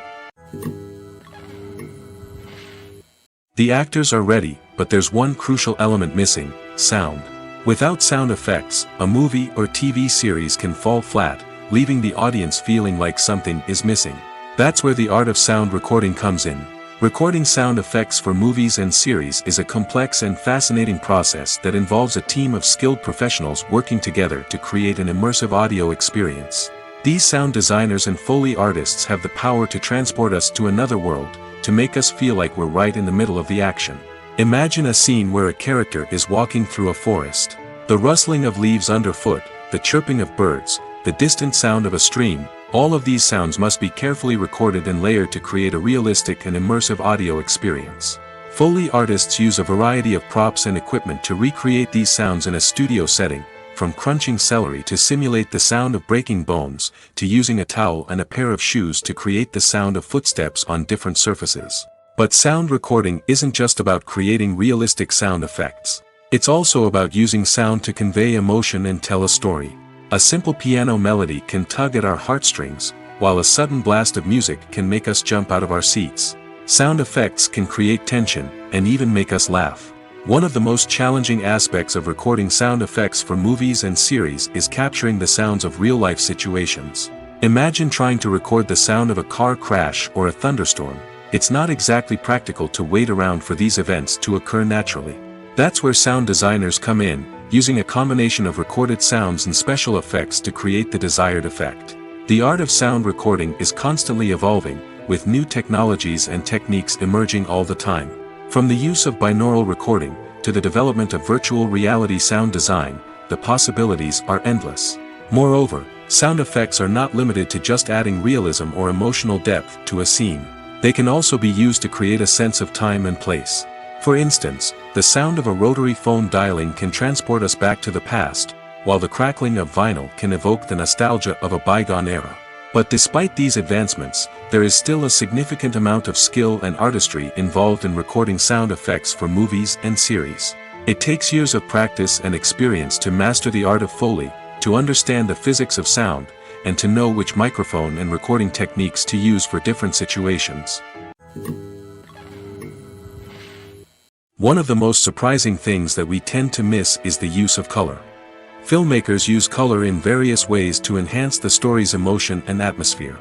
A: The actors are ready, but there's one crucial element missing: sound. Without sound effects, a movie or TV series can fall flat, leaving the audience feeling like something is missing. That's where the art of sound recording comes in. Recording sound effects for movies and series is a complex and fascinating process that involves a team of skilled professionals working together to create an immersive audio experience. These sound designers and Foley artists have the power to transport us to another world, to make us feel like we're right in the middle of the action. Imagine a scene where a character is walking through a forest. The rustling of leaves underfoot, the chirping of birds, the distant sound of a stream, all of these sounds must be carefully recorded and layered to create a realistic and immersive audio experience. Foley artists use a variety of props and equipment to recreate these sounds in a studio setting, from crunching celery to simulate the sound of breaking bones, to using a towel and a pair of shoes to create the sound of footsteps on different surfaces. But sound recording isn't just about creating realistic sound effects. It's also about using sound to convey emotion and tell a story. A simple piano melody can tug at our heartstrings, while a sudden blast of music can make us jump out of our seats. Sound effects can create tension, and even make us laugh. One of the most challenging aspects of recording sound effects for movies and series is capturing the sounds of real-life situations. Imagine trying to record the sound of a car crash or a thunderstorm. It's not exactly practical to wait around for these events to occur naturally. That's where sound designers come in, using a combination of recorded sounds and special effects to create the desired effect. The art of sound recording is constantly evolving, with new technologies and techniques emerging all the time. From the use of binaural recording, to the development of virtual reality sound design, the possibilities are endless. Moreover, sound effects are not limited to just adding realism or emotional depth to a scene. They can also be used to create a sense of time and place. For instance, the sound of a rotary phone dialing can transport us back to the past, while the crackling of vinyl can evoke the nostalgia of a bygone era. But despite these advancements, there is still a significant amount of skill and artistry involved in recording sound effects for movies and series. It takes years of practice and experience to master the art of Foley, to understand the physics of sound, and to know which microphone and recording techniques to use for different situations. One of the most surprising things that we tend to miss is the use of color. Filmmakers use color in various ways to enhance the story's emotion and atmosphere.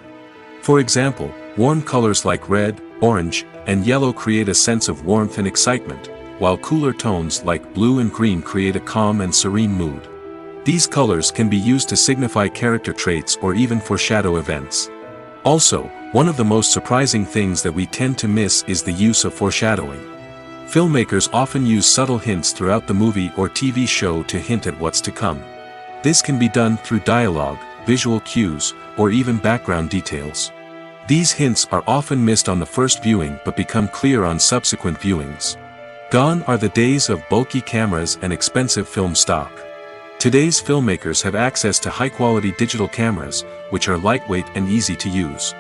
A: For example, warm colors like red, orange, and yellow create a sense of warmth and excitement, while cooler tones like blue and green create a calm and serene mood. These colors can be used to signify character traits or even foreshadow events. Also, one of the most surprising things that we tend to miss is the use of foreshadowing. Filmmakers often use subtle hints throughout the movie or TV show to hint at what's to come. This can be done through dialogue, visual cues, or even background details. These hints are often missed on the first viewing but become clear on subsequent viewings. Gone are the days of bulky cameras and expensive film stock. Today's filmmakers have access to high-quality digital cameras, which are lightweight and easy to use.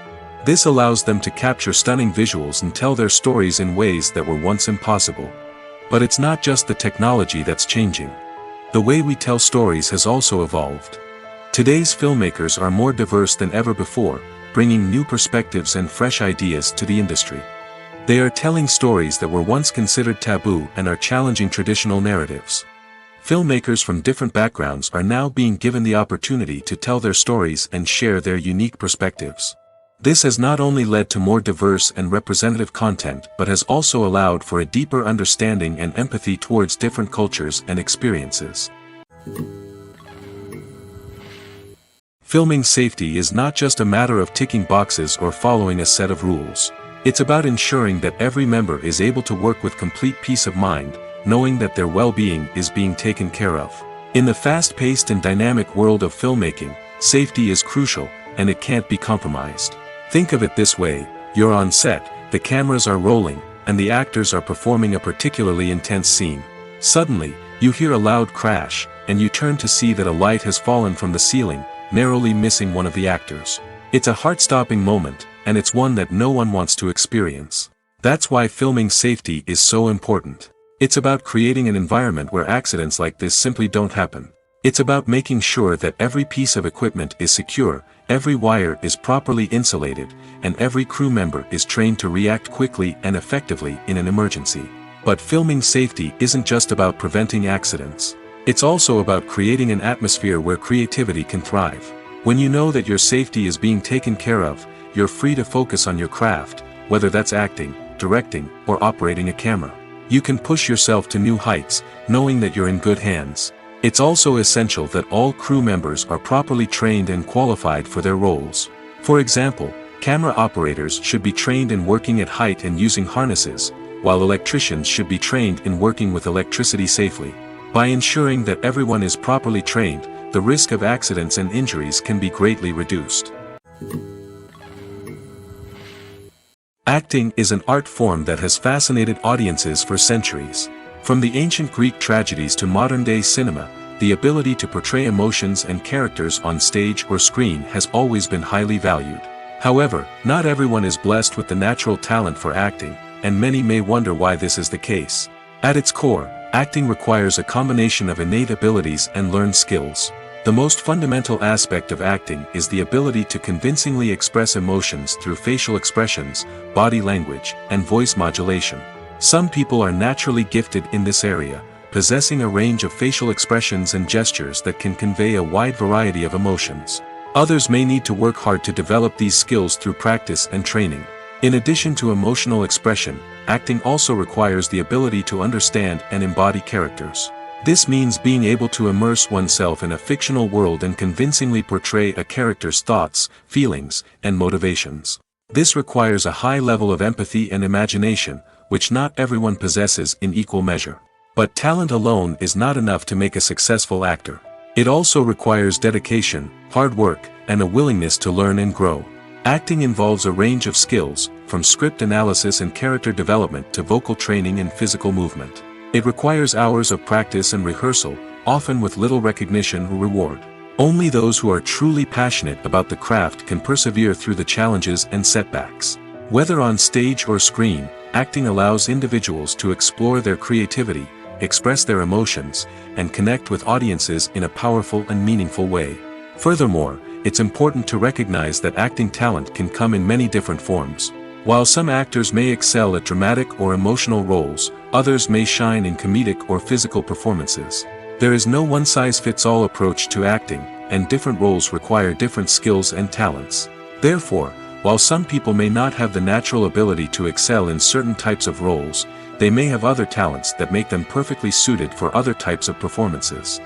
A: This allows them to capture stunning visuals and tell their stories in ways that were once impossible. But it's not just the technology that's changing. The way we tell stories has also evolved. Today's filmmakers are more diverse than ever before, bringing new perspectives and fresh ideas to the industry. They are telling stories that were once considered taboo and are challenging traditional narratives. Filmmakers from different backgrounds are now being given the opportunity to tell their stories and share their unique perspectives. This has not only led to more diverse and representative content but has also allowed for a deeper understanding and empathy towards different cultures and experiences. Filming safety is not just a matter of ticking boxes or following a set of rules. It's about ensuring that every member is able to work with complete peace of mind, knowing that their well-being is being taken care of. In the fast-paced and dynamic world of filmmaking, safety is crucial, and it can't be compromised. Think of it this way: you're on set, the cameras are rolling, and the actors are performing a particularly intense scene. Suddenly, you hear a loud crash, and you turn to see that a light has fallen from the ceiling, narrowly missing one of the actors. It's a heart-stopping moment, and it's one that no one wants to experience. That's why filming safety is so important. It's about creating an environment where accidents like this simply don't happen. It's about making sure that every piece of equipment is secure, every wire is properly insulated, and every crew member is trained to react quickly and effectively in an emergency. But filming safety isn't just about preventing accidents. It's also about creating an atmosphere where creativity can thrive. When you know that your safety is being taken care of, you're free to focus on your craft, whether that's acting, directing, or operating a camera. You can push yourself to new heights, knowing that you're in good hands. It's also essential that all crew members are properly trained and qualified for their roles. For example, camera operators should be trained in working at height and using harnesses, while electricians should be trained in working with electricity safely. By ensuring that everyone is properly trained, the risk of accidents and injuries can be greatly reduced. Acting is an art form that has fascinated audiences for centuries. From the ancient Greek tragedies to modern-day cinema, the ability to portray emotions and characters on stage or screen has always been highly valued. However, not everyone is blessed with the natural talent for acting, and many may wonder why this is the case. At its core, acting requires a combination of innate abilities and learned skills. The most fundamental aspect of acting is the ability to convincingly express emotions through facial expressions, body language, and voice modulation. Some people are naturally gifted in this area, possessing a range of facial expressions and gestures that can convey a wide variety of emotions. Others may need to work hard to develop these skills through practice and training. In addition to emotional expression, acting also requires the ability to understand and embody characters. This means being able to immerse oneself in a fictional world and convincingly portray a character's thoughts, feelings, and motivations. This requires a high level of empathy and imagination, which not everyone possesses in equal measure. But talent alone is not enough to make a successful actor. It also requires dedication, hard work, and a willingness to learn and grow. Acting involves a range of skills, from script analysis and character development to vocal training and physical movement. It requires hours of practice and rehearsal, often with little recognition or reward. Only those who are truly passionate about the craft can persevere through the challenges and setbacks. Whether on stage or screen, acting allows individuals to explore their creativity, express their emotions, and connect with audiences in a powerful and meaningful way. Furthermore, it's important to recognize that acting talent can come in many different forms. While some actors may excel at dramatic or emotional roles, others may shine in comedic or physical performances. There is no one-size-fits-all approach to acting, and different roles require different skills and talents. Therefore, while some people may not have the natural ability to excel in certain types of roles, they may have other talents that make them perfectly suited for other types of performances.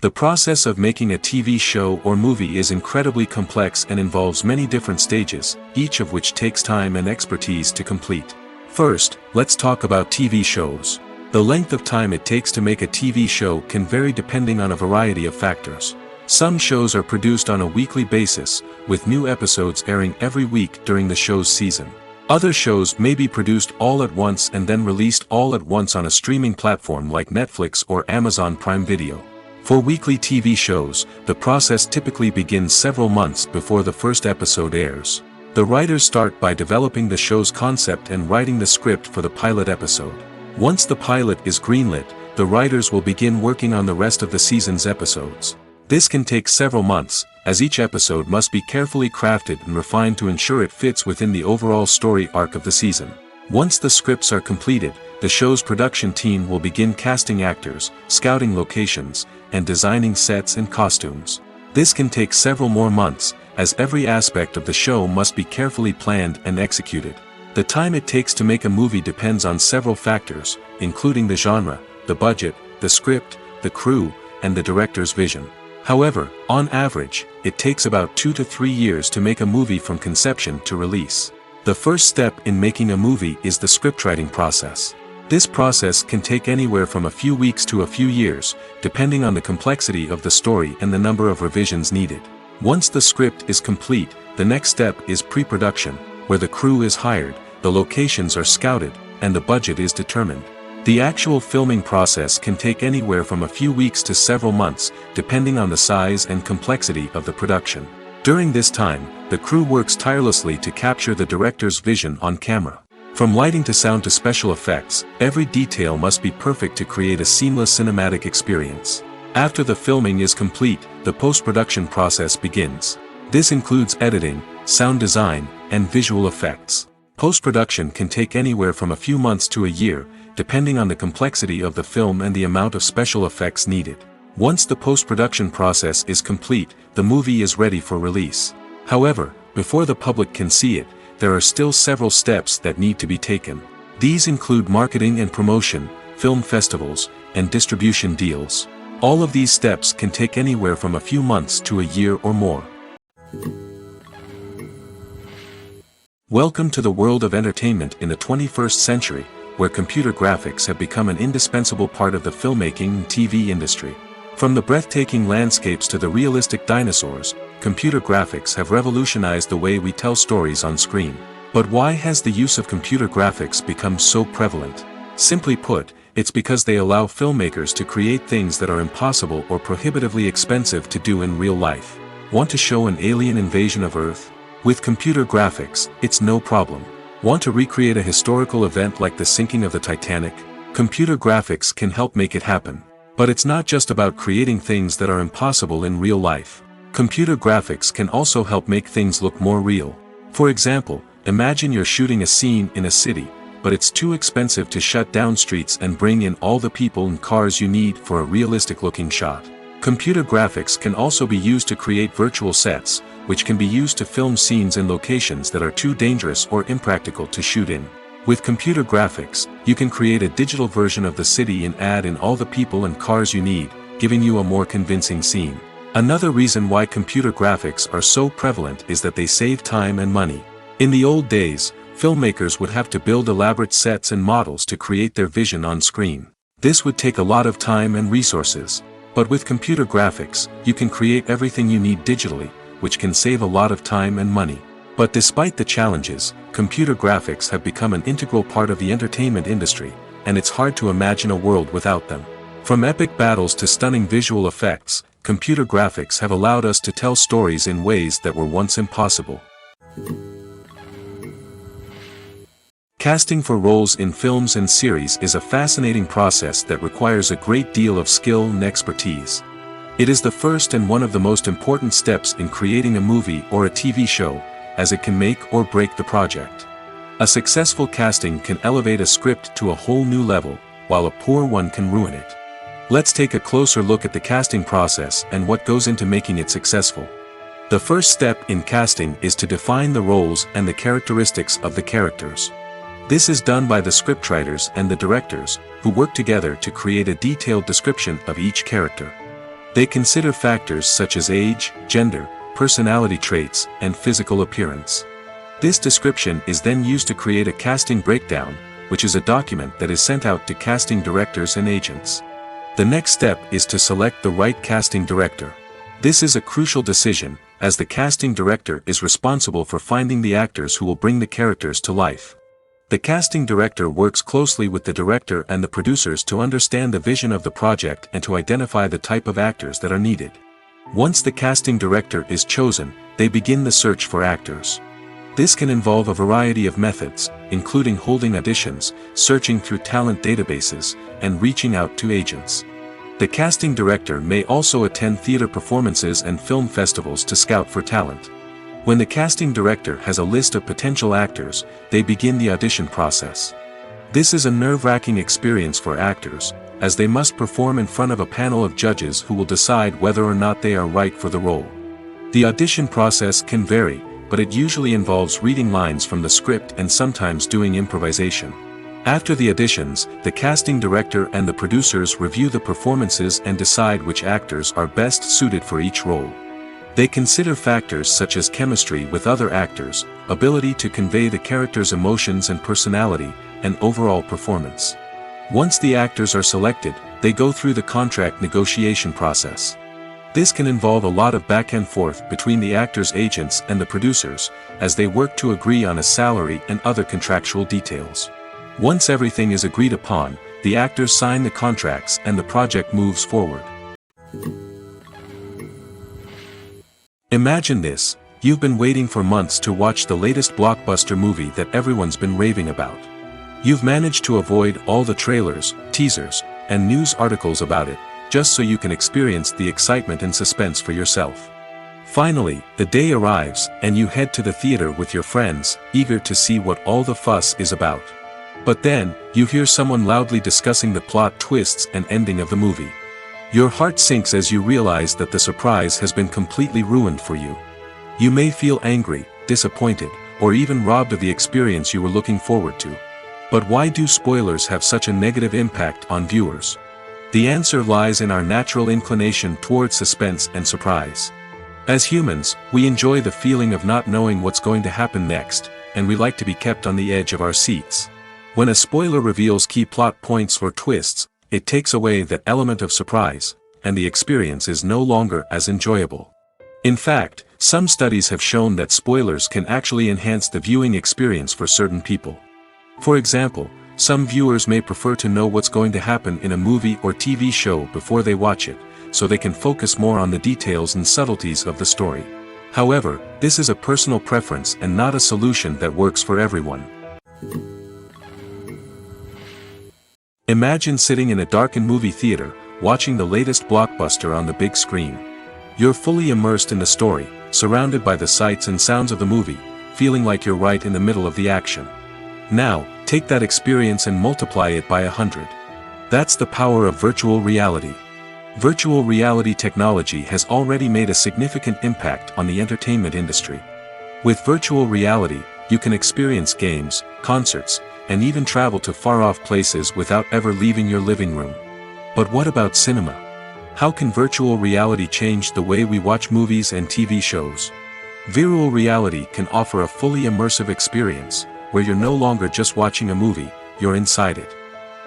A: The process of making a TV show or movie is incredibly complex and involves many different stages, each of which takes time and expertise to complete. First, let's talk about TV shows. The length of time it takes to make a TV show can vary depending on a variety of factors. Some shows are produced on a weekly basis, with new episodes airing every week during the show's season. Other shows may be produced all at once and then released all at once on a streaming platform like Netflix or Amazon Prime Video. For weekly TV shows, the process typically begins several months before the first episode airs. The writers start by developing the show's concept and writing the script for the pilot episode. Once the pilot is greenlit, the writers will begin working on the rest of the season's episodes. This can take several months, as each episode must be carefully crafted and refined to ensure it fits within the overall story arc of the season. Once the scripts are completed, the show's production team will begin casting actors, scouting locations, and designing sets and costumes. This can take several more months, as every aspect of the show must be carefully planned and executed. The time it takes to make a movie depends on several factors, including the genre, the budget, the script, the crew, and the director's vision. However, on average, it takes about 2 to 3 years to make a movie from conception to release. The first step in making a movie is the scriptwriting process. This process can take anywhere from a few weeks to a few years, depending on the complexity of the story and the number of revisions needed. Once the script is complete, the next step is pre-production, where the crew is hired, the locations are scouted, and the budget is determined. The actual filming process can take anywhere from a few weeks to several months, depending on the size and complexity of the production. During this time, the crew works tirelessly to capture the director's vision on camera. From lighting to sound to special effects, every detail must be perfect to create a seamless cinematic experience. After the filming is complete, the post-production process begins. This includes editing, sound design, and visual effects. Post-production can take anywhere from a few months to a year, depending on the complexity of the film and the amount of special effects needed. Once the post-production process is complete, the movie is ready for release. However, before the public can see it, there are still several steps that need to be taken. These include marketing and promotion, film festivals, and distribution deals. All of these steps can take anywhere from a few months to a year or more. Welcome to the world of entertainment in the 21st century, where computer graphics have become an indispensable part of the filmmaking and TV industry. From the breathtaking landscapes to the realistic dinosaurs, computer graphics have revolutionized the way we tell stories on screen. But why has the use of computer graphics become so prevalent? Simply put, it's because they allow filmmakers to create things that are impossible or prohibitively expensive to do in real life. Want to show an alien invasion of Earth? With computer graphics, it's no problem. Want to recreate a historical event like the sinking of the Titanic? Computer graphics can help make it happen. But it's not just about creating things that are impossible in real life. Computer graphics can also help make things look more real. For example, imagine you're shooting a scene in a city, but it's too expensive to shut down streets and bring in all the people and cars you need for a realistic-looking shot. Computer graphics can also be used to create virtual sets, which can be used to film scenes in locations that are too dangerous or impractical to shoot in. With computer graphics, you can create a digital version of the city and add in all the people and cars you need, giving you a more convincing scene. Another reason why computer graphics are so prevalent is that they save time and money. In the old days, filmmakers would have to build elaborate sets and models to create their vision on screen. This would take a lot of time and resources. But with computer graphics, you can create everything you need digitally, which can save a lot of time and money. But despite the challenges, computer graphics have become an integral part of the entertainment industry, and it's hard to imagine a world without them. From epic battles to stunning visual effects, computer graphics have allowed us to tell stories in ways that were once impossible. Casting for roles in films and series is a fascinating process that requires a great deal of skill and expertise. It is the first and one of the most important steps in creating a movie or a TV show, as it can make or break the project. A successful casting can elevate a script to a whole new level, while a poor one can ruin it. Let's take a closer look at the casting process and what goes into making it successful. The first step in casting is to define the roles and the characteristics of the characters. This is done by the scriptwriters and the directors, who work together to create a detailed description of each character. They consider factors such as age, gender, personality traits, and physical appearance. This description is then used to create a casting breakdown, which is a document that is sent out to casting directors and agents. The next step is to select the right casting director. This is a crucial decision, as the casting director is responsible for finding the actors who will bring the characters to life. The casting director works closely with the director and the producers to understand the vision of the project and to identify the type of actors that are needed. Once the casting director is chosen, they begin the search for actors. This can involve a variety of methods, including holding auditions, searching through talent databases, and reaching out to agents. The casting director may also attend theater performances and film festivals to scout for talent. When the casting director has a list of potential actors, they begin the audition process. This is a nerve-wracking experience for actors, as they must perform in front of a panel of judges who will decide whether or not they are right for the role. The audition process can vary, but it usually involves reading lines from the script and sometimes doing improvisation. After the auditions, the casting director and the producers review the performances and decide which actors are best suited for each role. They consider factors such as chemistry with other actors, ability to convey the character's emotions and personality, and overall performance. Once the actors are selected, they go through the contract negotiation process. This can involve a lot of back and forth between the actors' agents and the producers, as they work to agree on a salary and other contractual details. Once everything is agreed upon, the actors sign the contracts and the project moves forward. Imagine this: you've been waiting for months to watch the latest blockbuster movie that everyone's been raving about. You've managed to avoid all the trailers, teasers, and news articles about it, just so you can experience the excitement and suspense for yourself. Finally, the day arrives, and you head to the theater with your friends, eager to see what all the fuss is about. But then, you hear someone loudly discussing the plot twists and ending of the movie. Your heart sinks as you realize that the surprise has been completely ruined for you. You may feel angry, disappointed, or even robbed of the experience you were looking forward to. But why do spoilers have such a negative impact on viewers? The answer lies in our natural inclination toward suspense and surprise. As humans, we enjoy the feeling of not knowing what's going to happen next, and we like to be kept on the edge of our seats. When a spoiler reveals key plot points or twists, it takes away that element of surprise, and the experience is no longer as enjoyable. In fact, some studies have shown that spoilers can actually enhance the viewing experience for certain people. For example, some viewers may prefer to know what's going to happen in a movie or TV show before they watch it, so they can focus more on the details and subtleties of the story. However, this is a personal preference and not a solution that works for everyone. Imagine sitting in a darkened movie theater, watching the latest blockbuster on the big screen. You're fully immersed in the story, surrounded by the sights and sounds of the movie, feeling like you're right in the middle of the action. Now, take that experience and multiply it by 100. That's the power of virtual reality. Virtual reality technology has already made a significant impact on the entertainment industry. With virtual reality, you can experience games, concerts, and even travel to far-off places without ever leaving your living room. But what about cinema? How can virtual reality change the way we watch movies and TV shows? Virtual reality can offer a fully immersive experience, where you're no longer just watching a movie, you're inside it.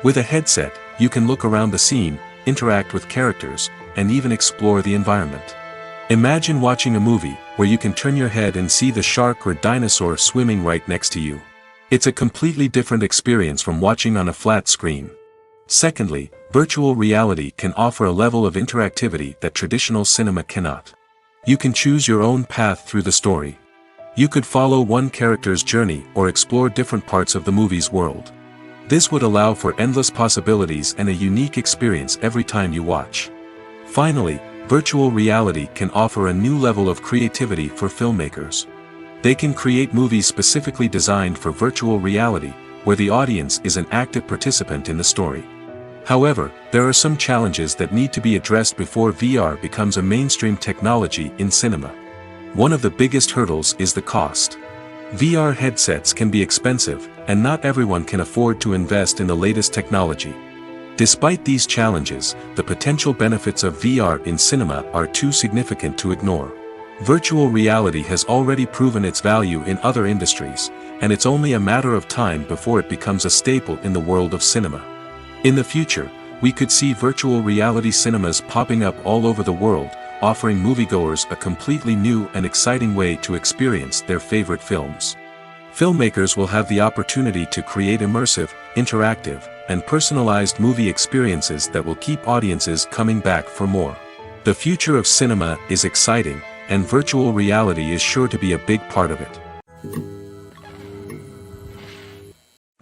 A: With a headset, you can look around the scene, interact with characters, and even explore the environment. Imagine watching a movie, where you can turn your head and see the shark or dinosaur swimming right next to you. It's a completely different experience from watching on a flat screen. Secondly, virtual reality can offer a level of interactivity that traditional cinema cannot. You can choose your own path through the story. You could follow one character's journey or explore different parts of the movie's world. This would allow for endless possibilities and a unique experience every time you watch. Finally, virtual reality can offer a new level of creativity for filmmakers. They can create movies specifically designed for virtual reality, where the audience is an active participant in the story. However, there are some challenges that need to be addressed before VR becomes a mainstream technology in cinema. One of the biggest hurdles is the cost. VR headsets can be expensive, and not everyone can afford to invest in the latest technology. Despite these challenges, the potential benefits of VR in cinema are too significant to ignore. Virtual reality has already proven its value in other industries, and it's only a matter of time before it becomes a staple in the world of cinema. In the future, we could see virtual reality cinemas popping up all over the world, offering moviegoers a completely new and exciting way to experience their favorite films. Filmmakers will have the opportunity to create immersive, interactive, and personalized movie experiences that will keep audiences coming back for more. The future of cinema is exciting, and virtual reality is sure to be a big part of it.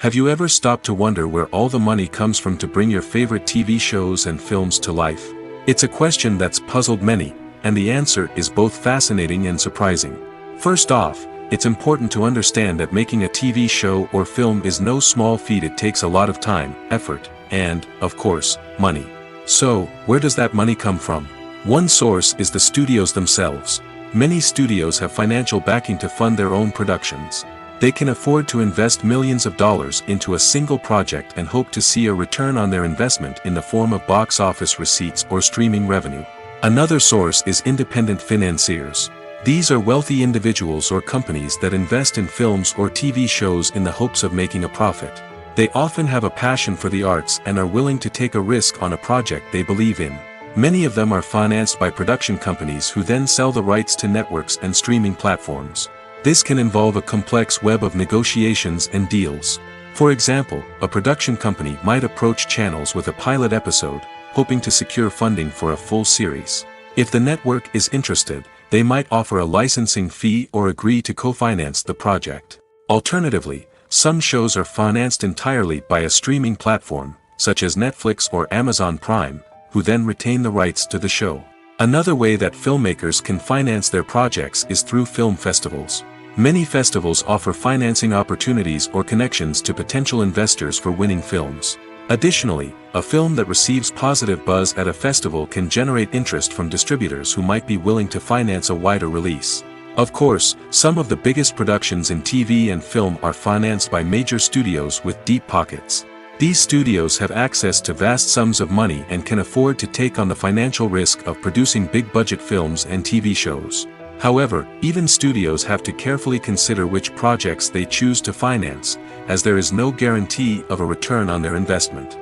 A: Have you ever stopped to wonder where all the money comes from to bring your favorite TV shows and films to life? It's a question that's puzzled many, and the answer is both fascinating and surprising. First off, it's important to understand that making a TV show or film is no small feat. It takes a lot of time, effort, and, of course, money. So, where does that money come from? One source is the studios themselves. Many studios have financial backing to fund their own productions. They can afford to invest millions of dollars into a single project and hope to see a return on their investment in the form of box office receipts or streaming revenue. Another source is independent financiers. These are wealthy individuals or companies that invest in films or TV shows in the hopes of making a profit. They often have a passion for the arts and are willing to take a risk on a project they believe in. Many of them are financed by production companies who then sell the rights to networks and streaming platforms. This can involve a complex web of negotiations and deals. For example, a production company might approach channels with a pilot episode, hoping to secure funding for a full series. If the network is interested, they might offer a licensing fee or agree to co-finance the project. Alternatively, some shows are financed entirely by a streaming platform, such as Netflix or Amazon Prime, who then retain the rights to the show. Another way that filmmakers can finance their projects is through film festivals. Many festivals offer financing opportunities or connections to potential investors for winning films. Additionally, a film that receives positive buzz at a festival can generate interest from distributors who might be willing to finance a wider release. Of course, some of the biggest productions in TV and film are financed by major studios with deep pockets. These studios have access to vast sums of money and can afford to take on the financial risk of producing big-budget films and TV shows. However, even studios have to carefully consider which projects they choose to finance, as there is no guarantee of a return on their investment.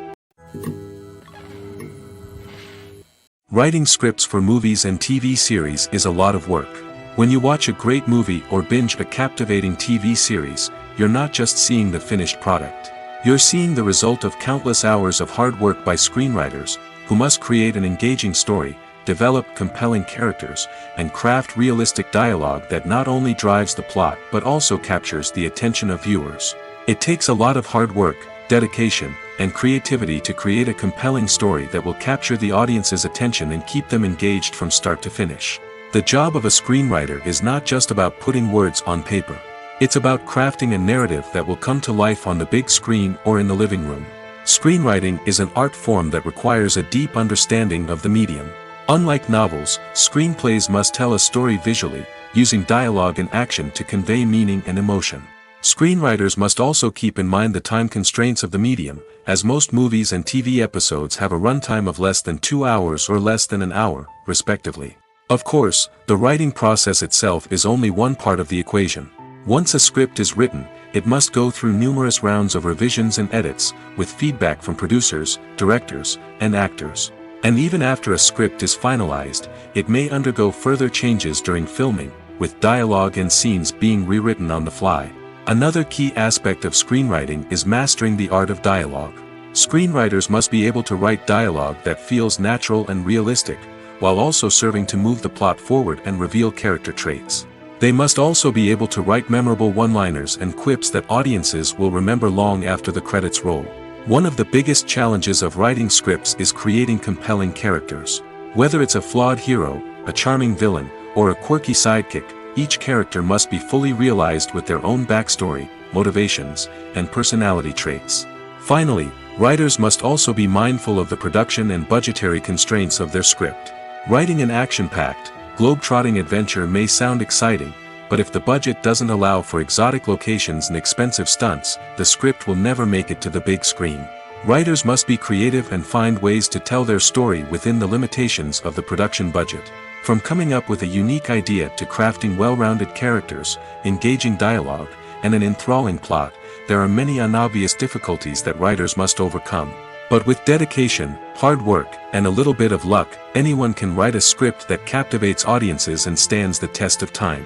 A: Writing scripts for movies and TV series is a lot of work. When you watch a great movie or binge a captivating TV series, you're not just seeing the finished product. You're seeing the result of countless hours of hard work by screenwriters, who must create an engaging story, develop compelling characters, and craft realistic dialogue that not only drives the plot but also captures the attention of viewers. It takes a lot of hard work, dedication, and creativity to create a compelling story that will capture the audience's attention and keep them engaged from start to finish. The job of a screenwriter is not just about putting words on paper. It's about crafting a narrative that will come to life on the big screen or in the living room. Screenwriting is an art form that requires a deep understanding of the medium. Unlike novels, screenplays must tell a story visually, using dialogue and action to convey meaning and emotion. Screenwriters must also keep in mind the time constraints of the medium, as most movies and TV episodes have a runtime of less than 2 hours or less than an hour, respectively. Of course, the writing process itself is only one part of the equation. Once a script is written, it must go through numerous rounds of revisions and edits, with feedback from producers, directors, and actors. And even after a script is finalized, it may undergo further changes during filming, with dialogue and scenes being rewritten on the fly. Another key aspect of screenwriting is mastering the art of dialogue. Screenwriters must be able to write dialogue that feels natural and realistic, while also serving to move the plot forward and reveal character traits. They must also be able to write memorable one-liners and quips that audiences will remember long after the credits roll. One of the biggest challenges of writing scripts is creating compelling characters. Whether it's a flawed hero, a charming villain, or a quirky sidekick, each character must be fully realized with their own backstory, motivations, and personality traits. Finally, writers must also be mindful of the production and budgetary constraints of their script. Writing an action-packed, globe-trotting adventure may sound exciting, but if the budget doesn't allow for exotic locations and expensive stunts, the script will never make it to the big screen. Writers must be creative and find ways to tell their story within the limitations of the production budget. From coming up with a unique idea to crafting well-rounded characters, engaging dialogue, and an enthralling plot, there are many unobvious difficulties that writers must overcome. But with dedication, hard work, and a little bit of luck, anyone can write a script that captivates audiences and stands the test of time.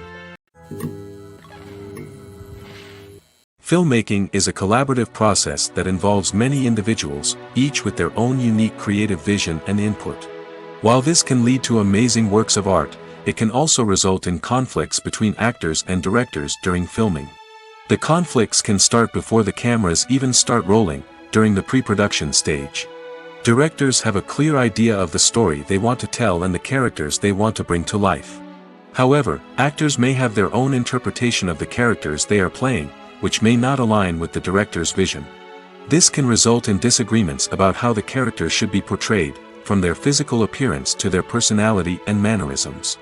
A: Filmmaking is a collaborative process that involves many individuals, each with their own unique creative vision and input. While this can lead to amazing works of art, it can also result in conflicts between actors and directors during filming. The conflicts can start before the cameras even start rolling, during the pre-production stage. Directors have a clear idea of the story they want to tell and the characters they want to bring to life. However, actors may have their own interpretation of the characters they are playing, which may not align with the director's vision. This can result in disagreements about how the characters should be portrayed, from their physical appearance to their personality and mannerisms.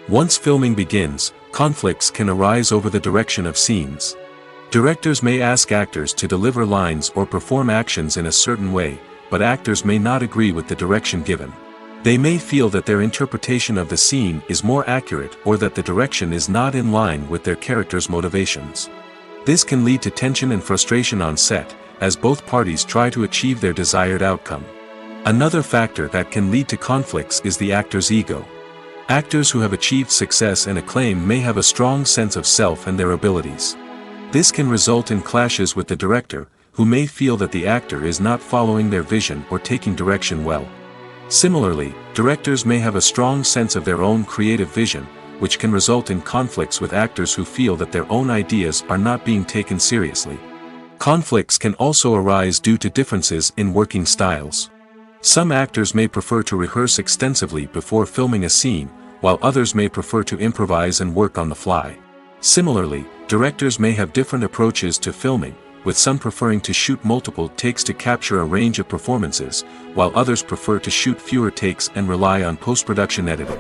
A: Once filming begins, conflicts can arise over the direction of scenes. Directors may ask actors to deliver lines or perform actions in a certain way, but actors may not agree with the direction given. They may feel that their interpretation of the scene is more accurate or that the direction is not in line with their character's motivations. This can lead to tension and frustration on set, as both parties try to achieve their desired outcome. Another factor that can lead to conflicts is the actor's ego. Actors who have achieved success and acclaim may have a strong sense of self and their abilities. This can result in clashes with the director, who may feel that the actor is not following their vision or taking direction well. Similarly, directors may have a strong sense of their own creative vision, which can result in conflicts with actors who feel that their own ideas are not being taken seriously. Conflicts can also arise due to differences in working styles. Some actors may prefer to rehearse extensively before filming a scene, while others may prefer to improvise and work on the fly. Similarly, directors may have different approaches to filming, with some preferring to shoot multiple takes to capture a range of performances, while others prefer to shoot fewer takes and rely on post-production editing.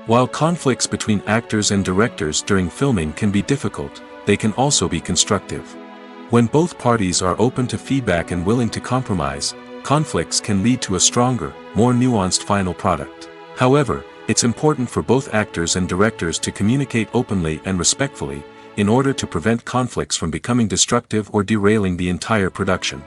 A: While conflicts between actors and directors during filming can be difficult, they can also be constructive. When both parties are open to feedback and willing to compromise, conflicts can lead to a stronger, more nuanced final product. However, it's important for both actors and directors to communicate openly and respectfully, in order to prevent conflicts from becoming destructive or derailing the entire production.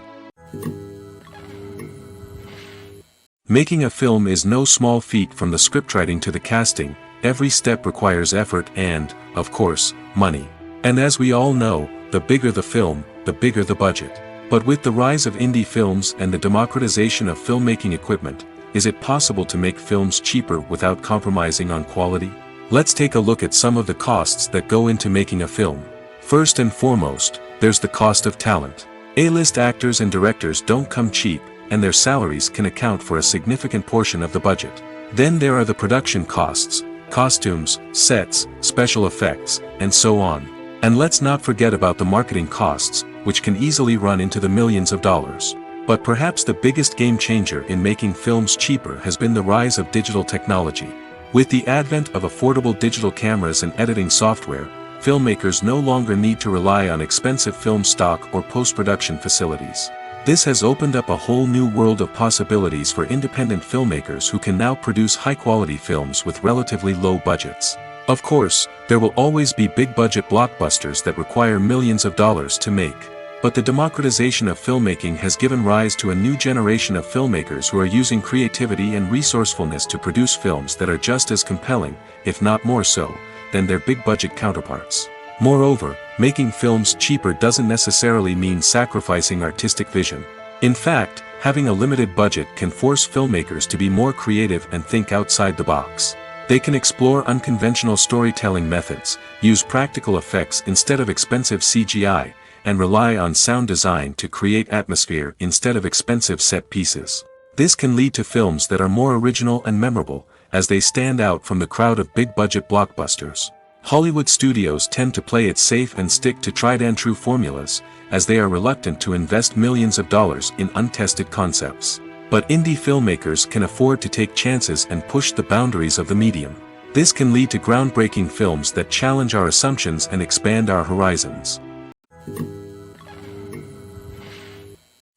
A: Making a film is no small feat. From the scriptwriting to the casting, every step requires effort and, of course, money. And as we all know, the bigger the film, the bigger the budget. But with the rise of indie films and the democratization of filmmaking equipment, is it possible to make films cheaper without compromising on quality? Let's take a look at some of the costs that go into making a film. First and foremost, there's the cost of talent. A-list actors and directors don't come cheap, and their salaries can account for a significant portion of the budget. Then there are the production costs, costumes, sets, special effects, and so on. And let's not forget about the marketing costs, which can easily run into the millions of dollars. But perhaps the biggest game changer in making films cheaper has been the rise of digital technology. With the advent of affordable digital cameras and editing software, filmmakers no longer need to rely on expensive film stock or post-production facilities. This has opened up a whole new world of possibilities for independent filmmakers who can now produce high-quality films with relatively low budgets. Of course, there will always be big-budget blockbusters that require millions of dollars to make. But the democratization of filmmaking has given rise to a new generation of filmmakers who are using creativity and resourcefulness to produce films that are just as compelling, if not more so, than their big-budget counterparts. Moreover, making films cheaper doesn't necessarily mean sacrificing artistic vision. In fact, having a limited budget can force filmmakers to be more creative and think outside the box. They can explore unconventional storytelling methods, use practical effects instead of expensive CGI, and rely on sound design to create atmosphere instead of expensive set pieces. This can lead to films that are more original and memorable, as they stand out from the crowd of big-budget blockbusters. Hollywood studios tend to play it safe and stick to tried-and-true formulas, as they are reluctant to invest millions of dollars in untested concepts. But indie filmmakers can afford to take chances and push the boundaries of the medium. This can lead to groundbreaking films that challenge our assumptions and expand our horizons.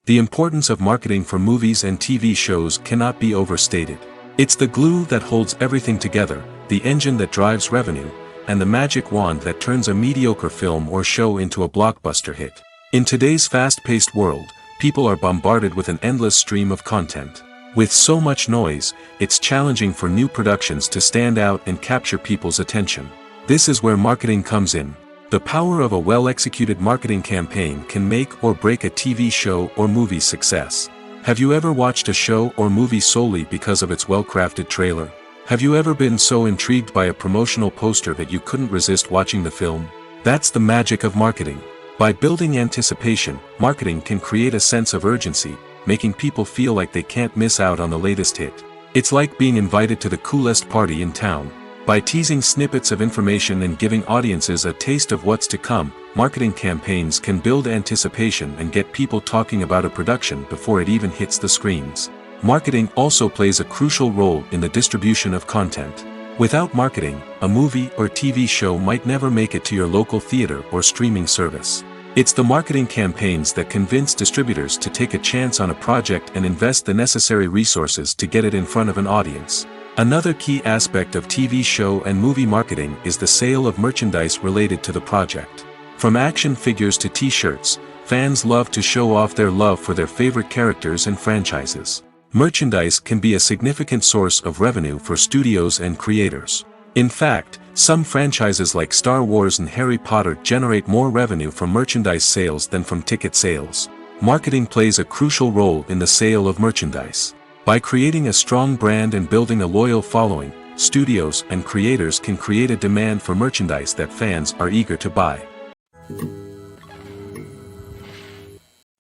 A: The importance of marketing for movies and TV shows cannot be overstated. It's the glue that holds everything together, the engine that drives revenue, and the magic wand that turns a mediocre film or show into a blockbuster hit. In today's fast-paced world, people are bombarded with an endless stream of content. With so much noise, it's challenging for new productions to stand out and capture people's attention. This is where marketing comes in. The power of a well-executed marketing campaign can make or break a TV show or movie's success. Have you ever watched a show or movie solely because of its well-crafted trailer? Have you ever been so intrigued by a promotional poster that you couldn't resist watching the film? That's the magic of marketing. By building anticipation, marketing can create a sense of urgency, making people feel like they can't miss out on the latest hit. It's like being invited to the coolest party in town. By teasing snippets of information and giving audiences a taste of what's to come, marketing campaigns can build anticipation and get people talking about a production before it even hits the screens. Marketing also plays a crucial role in the distribution of content. Without marketing, a movie or TV show might never make it to your local theater or streaming service. It's the marketing campaigns that convince distributors to take a chance on a project and invest the necessary resources to get it in front of an audience. Another key aspect of TV show and movie marketing is the sale of merchandise related to the project. From action figures to t-shirts, fans love to show off their love for their favorite characters and franchises. Merchandise can be a significant source of revenue for studios and creators. In fact, some franchises like Star Wars and Harry Potter generate more revenue from merchandise sales than from ticket sales. Marketing plays a crucial role in the sale of merchandise. By creating a strong brand and building a loyal following, studios and creators can create a demand for merchandise that fans are eager to buy.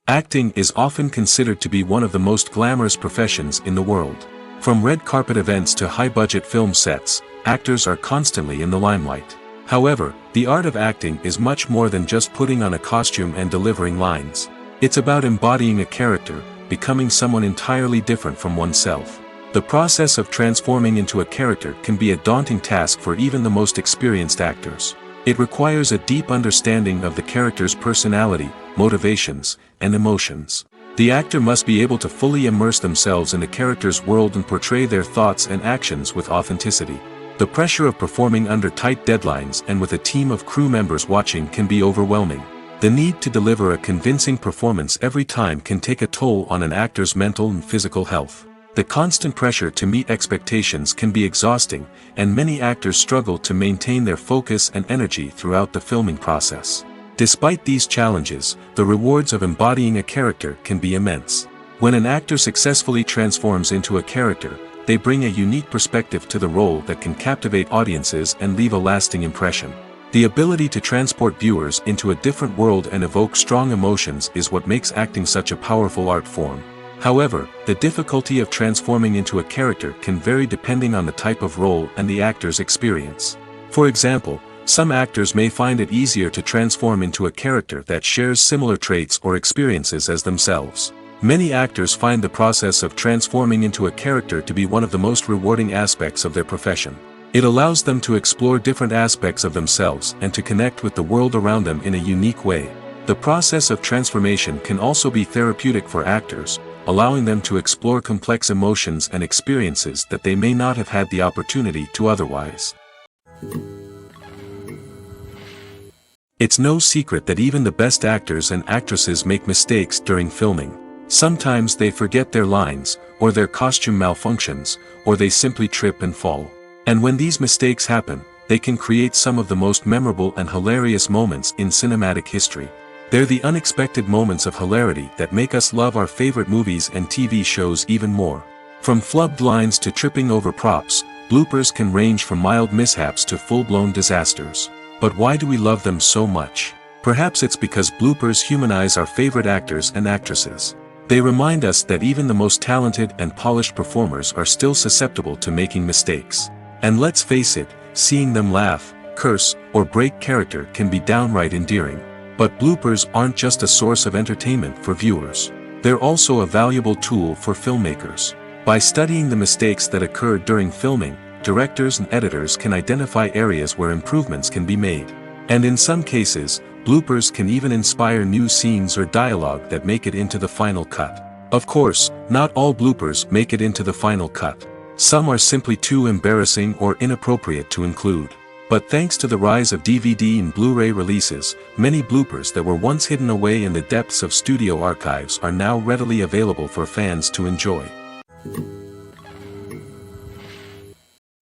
A: Acting is often considered to be one of the most glamorous professions in the world. From red carpet events to high-budget film sets, actors are constantly in the limelight. However, the art of acting is much more than just putting on a costume and delivering lines. It's about embodying a character, becoming someone entirely different from oneself. The process of transforming into a character can be a daunting task for even the most experienced actors. It requires a deep understanding of the character's personality, motivations, and emotions. The actor must be able to fully immerse themselves in the character's world and portray their thoughts and actions with authenticity. The pressure of performing under tight deadlines and with a team of crew members watching can be overwhelming. The need to deliver a convincing performance every time can take a toll on an actor's mental and physical health. The constant pressure to meet expectations can be exhausting, and many actors struggle to maintain their focus and energy throughout the filming process. Despite these challenges, the rewards of embodying a character can be immense. When an actor successfully transforms into a character, they bring a unique perspective to the role that can captivate audiences and leave a lasting impression. The ability to transport viewers into a different world and evoke strong emotions is what makes acting such a powerful art form. However, the difficulty of transforming into a character can vary depending on the type of role and the actor's experience. For example, some actors may find it easier to transform into a character that shares similar traits or experiences as themselves. Many actors find the process of transforming into a character to be one of the most rewarding aspects of their profession. It allows them to explore different aspects of themselves and to connect with the world around them in a unique way. The process of transformation can also be therapeutic for actors, allowing them to explore complex emotions and experiences that they may not have had the opportunity to otherwise. It's no secret that even the best actors and actresses make mistakes during filming. Sometimes they forget their lines, or their costume malfunctions, or they simply trip and fall. And when these mistakes happen, they can create some of the most memorable and hilarious moments in cinematic history. They're the unexpected moments of hilarity that make us love our favorite movies and TV shows even more. From flubbed lines to tripping over props, bloopers can range from mild mishaps to full-blown disasters. But why do we love them so much? Perhaps it's because bloopers humanize our favorite actors and actresses. They remind us that even the most talented and polished performers are still susceptible to making mistakes. And let's face it, seeing them laugh, curse, or break character can be downright endearing. But bloopers aren't just a source of entertainment for viewers. They're also a valuable tool for filmmakers. By studying the mistakes that occurred during filming, directors and editors can identify areas where improvements can be made. And in some cases, bloopers can even inspire new scenes or dialogue that make it into the final cut. Of course, not all bloopers make it into the final cut. Some are simply too embarrassing or inappropriate to include. But thanks to the rise of DVD and Blu-ray releases, many bloopers that were once hidden away in the depths of studio archives are now readily available for fans to enjoy.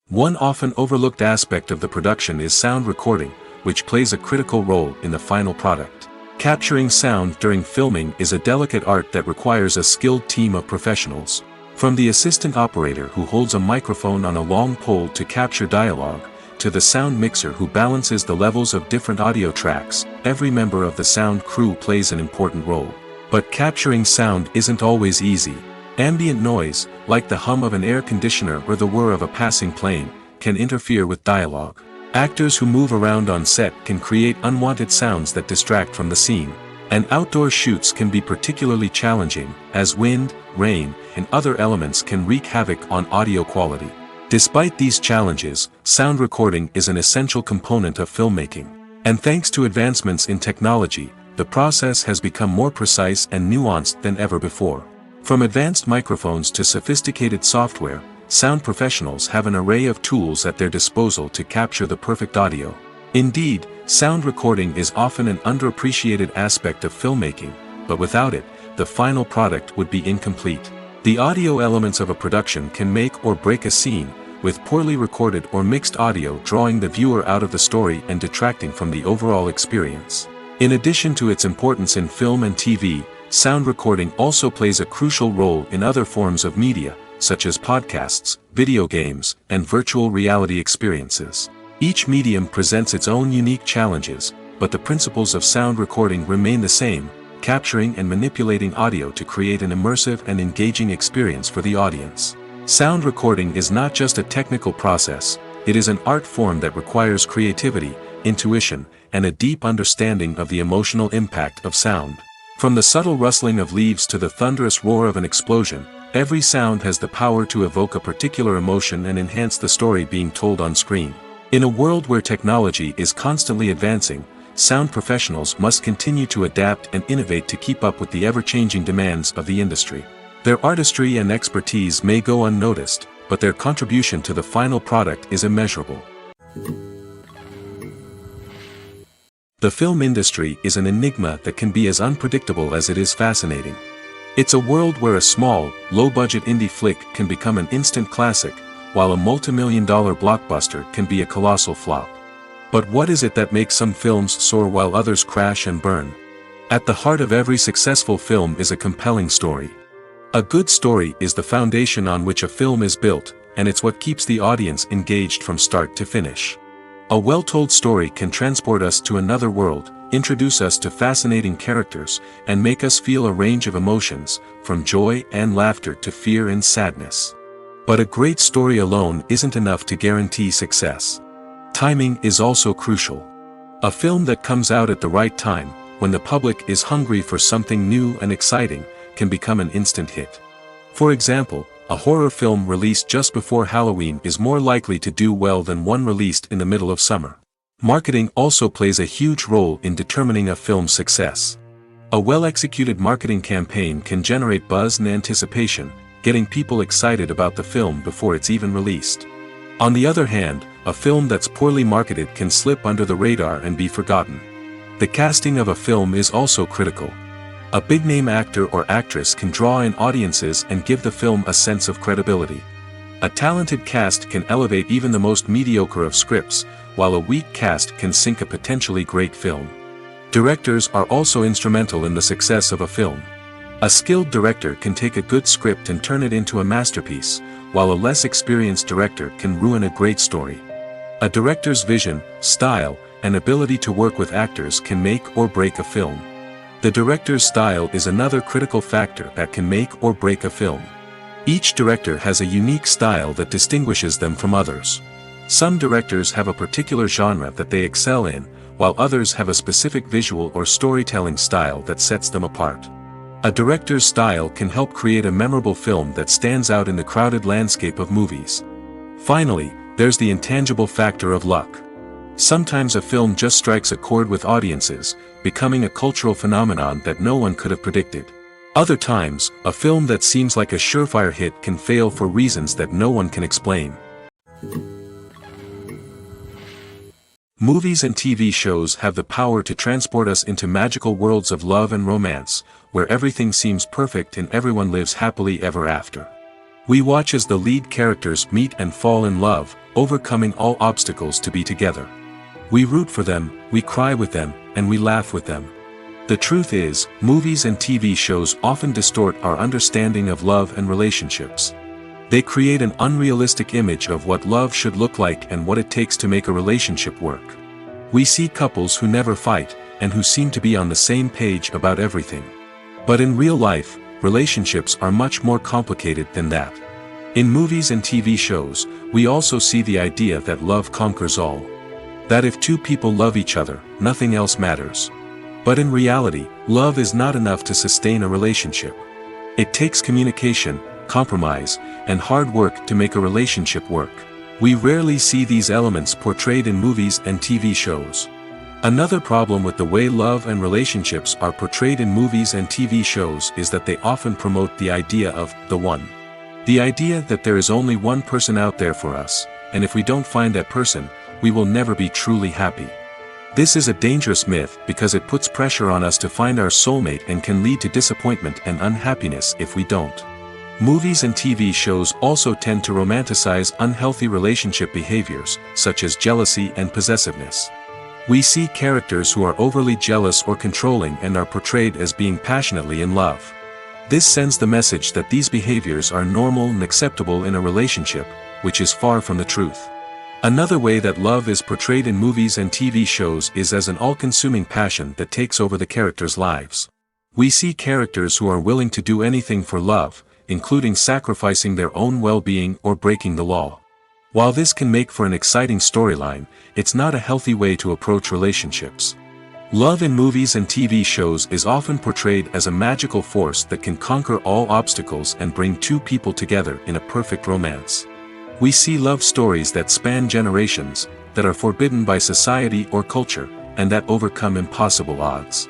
A: One often overlooked aspect of the production is sound recording, which plays a critical role in the final product. Capturing sound during filming is a delicate art that requires a skilled team of professionals. From the assistant operator who holds a microphone on a long pole to capture dialogue, to the sound mixer who balances the levels of different audio tracks, every member of the sound crew plays an important role. But capturing sound isn't always easy. Ambient noise, like the hum of an air conditioner or the whir of a passing plane, can interfere with dialogue. Actors who move around on set can create unwanted sounds that distract from the scene. And outdoor shoots can be particularly challenging, as wind, rain, and other elements can wreak havoc on audio quality. Despite these challenges, sound recording is an essential component of filmmaking. And thanks to advancements in technology, the process has become more precise and nuanced than ever before. From advanced microphones to sophisticated software, sound professionals have an array of tools at their disposal to capture the perfect audio. Indeed, sound recording is often an underappreciated aspect of filmmaking, but without it, the final product would be incomplete. The audio elements of a production can make or break a scene, with poorly recorded or mixed audio drawing the viewer out of the story and detracting from the overall experience. In addition to its importance in film and TV, sound recording also plays a crucial role in other forms of media, such as podcasts, video games, and virtual reality experiences. Each medium presents its own unique challenges, but the principles of sound recording remain the same: capturing and manipulating audio to create an immersive and engaging experience for the audience. Sound recording is not just a technical process, it is an art form that requires creativity, intuition, and a deep understanding of the emotional impact of sound. From the subtle rustling of leaves to the thunderous roar of an explosion, every sound has the power to evoke a particular emotion and enhance the story being told on screen. In a world where technology is constantly advancing, sound professionals must continue to adapt and innovate to keep up with the ever-changing demands of the industry. Their artistry and expertise may go unnoticed, but their contribution to the final product is immeasurable. The film industry is an enigma that can be as unpredictable as it is fascinating. It's a world where a small, low-budget indie flick can become an instant classic, while a multi-million-dollar blockbuster can be a colossal flop. But what is it that makes some films soar while others crash and burn? At the heart of every successful film is a compelling story. A good story is the foundation on which a film is built, and it's what keeps the audience engaged from start to finish. A well-told story can transport us to another world, introduce us to fascinating characters, and make us feel a range of emotions, from joy and laughter to fear and sadness. But a great story alone isn't enough to guarantee success. Timing is also crucial. A film that comes out at the right time, when the public is hungry for something new and exciting, can become an instant hit. For example, a horror film released just before Halloween is more likely to do well than one released in the middle of summer. Marketing also plays a huge role in determining a film's success. A well-executed marketing campaign can generate buzz and anticipation, getting people excited about the film before it's even released. On the other hand, a film that's poorly marketed can slip under the radar and be forgotten. The casting of a film is also critical. A big-name actor or actress can draw in audiences and give the film a sense of credibility. A talented cast can elevate even the most mediocre of scripts, while a weak cast can sink a potentially great film. Directors are also instrumental in the success of a film. A skilled director can take a good script and turn it into a masterpiece, while a less experienced director can ruin a great story. A director's vision, style, and ability to work with actors can make or break a film. The director's style is another critical factor that can make or break a film. Each director has a unique style that distinguishes them from others. Some directors have a particular genre that they excel in, while others have a specific visual or storytelling style that sets them apart. A director's style can help create a memorable film that stands out in the crowded landscape of movies. Finally, there's the intangible factor of luck. Sometimes a film just strikes a chord with audiences, becoming a cultural phenomenon that no one could have predicted. Other times, a film that seems like a surefire hit can fail for reasons that no one can explain. Movies and TV shows have the power to transport us into magical worlds of love and romance, where everything seems perfect and everyone lives happily ever after. We watch as the lead characters meet and fall in love, overcoming all obstacles to be together. We root for them, we cry with them, and we laugh with them. The truth is, movies and TV shows often distort our understanding of love and relationships. They create an unrealistic image of what love should look like and what it takes to make a relationship work. We see couples who never fight, and who seem to be on the same page about everything. But in real life, relationships are much more complicated than that. In movies and TV shows, we also see the idea that love conquers all. That if two people love each other, nothing else matters. But in reality, love is not enough to sustain a relationship. It takes communication, compromise, and hard work to make a relationship work. We rarely see these elements portrayed in movies and TV shows. Another problem with the way love and relationships are portrayed in movies and TV shows is that they often promote the idea of the one. The idea that there is only one person out there for us, and if we don't find that person, we will never be truly happy. This is a dangerous myth because it puts pressure on us to find our soulmate and can lead to disappointment and unhappiness if we don't. Movies and TV shows also tend to romanticize unhealthy relationship behaviors, such as jealousy and possessiveness. We see characters who are overly jealous or controlling and are portrayed as being passionately in love. This sends the message that these behaviors are normal and acceptable in a relationship, which is far from the truth. Another way that love is portrayed in movies and TV shows is as an all-consuming passion that takes over the characters' lives. We see characters who are willing to do anything for love, including sacrificing their own well-being or breaking the law. While this can make for an exciting storyline, it's not a healthy way to approach relationships. Love in movies and TV shows is often portrayed as a magical force that can conquer all obstacles and bring two people together in a perfect romance. We see love stories that span generations, that are forbidden by society or culture, and that overcome impossible odds.